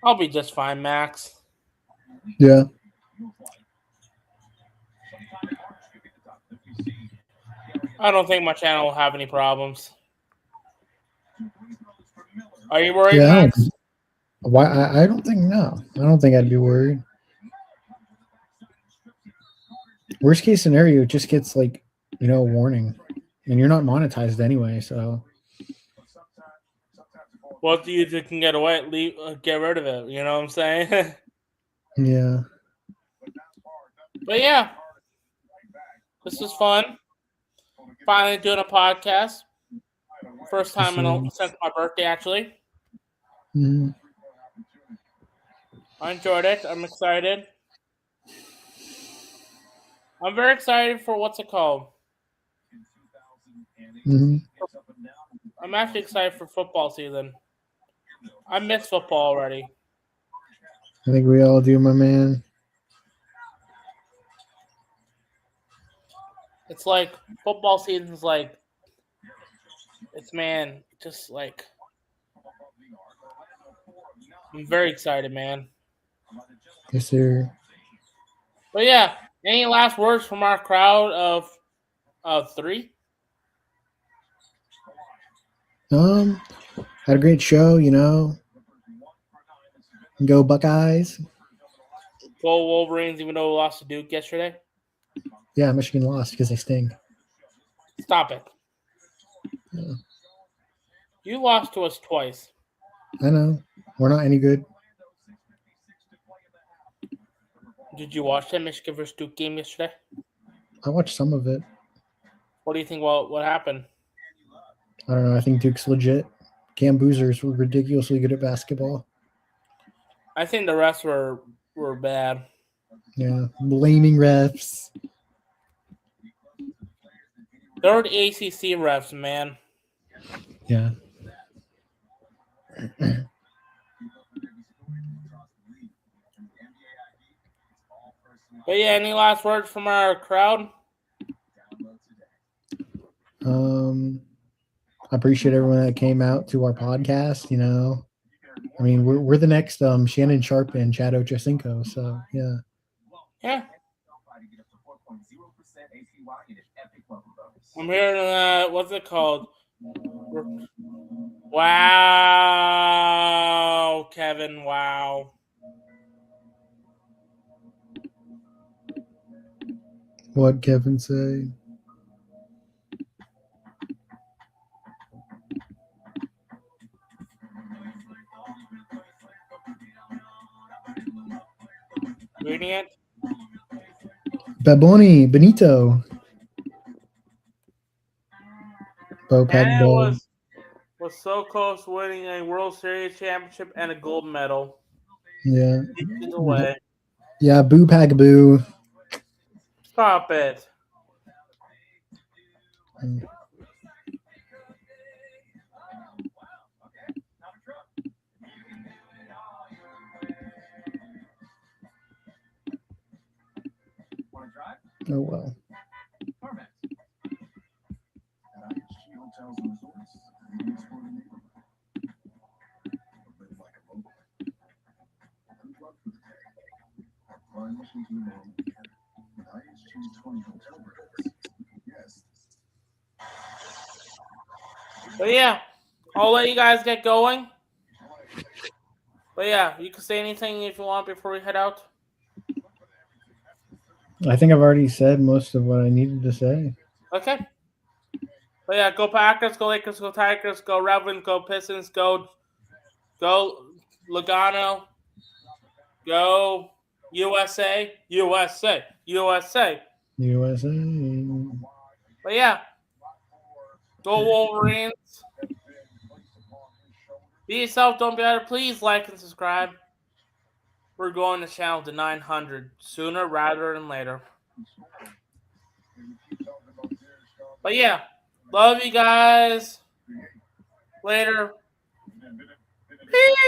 I'll be just fine, Max. Yeah. I don't think my channel will have any problems. Are you worried, Max? Why? I don't think no. I don't think I'd be worried. Worst case scenario, it just gets a warning, and you're not monetized anyway. So. Well, if you can get away, get rid of it. You know what I'm saying? Yeah. But yeah, this was fun. Finally doing a podcast. First time since my birthday, actually. Mm-hmm. I enjoyed it. I'm excited. I'm very excited for what's it called? Mm-hmm. I'm actually excited for football season. I miss football already. I think we all do, my man. It's like football season's I'm very excited, man. Yes, sir. But yeah, any last words from our crowd of 3? Had a great show, Go Buckeyes. Go Wolverines, even though we lost to Duke yesterday. Yeah, Michigan lost because they stink. Stop it. Yeah. You lost to us twice. I know. We're not any good. Did you watch that Michigan versus Duke game yesterday? I watched some of it. What do you think? What happened? I don't know. I think Duke's legit. Cam Boozers were ridiculously good at basketball. I think the refs were bad. Yeah, blaming refs. They're the ACC refs, man. Yeah. But yeah, any last words from our crowd? I appreciate everyone that came out to our podcast. I mean, we're the next Shannon Sharp and Chad Ochocinco. So yeah. Yeah. I'm hearing what's it called? Wow, Kevin, wow. What Kevin say? Reading it? Baboni, Benito. Bo Pack Canada Bo. was so close to winning a World Series championship and a gold medal. Yeah. Inches away. Yeah, Boo Pack Boo. Stop it. Oh well. But yeah, I'll let you guys get going. But yeah, you can say anything if you want before we head out. I think I've already said most of what I needed to say. Okay. But yeah, go Packers, go Lakers, go Tigers, go Ravens, go Pistons, go Logano, go USA, USA, USA. USA. But yeah, go Wolverines. Be yourself, don't be out. Please like and subscribe. We're going to channel to 900 sooner rather than later. But yeah, love you guys. Later. Peace.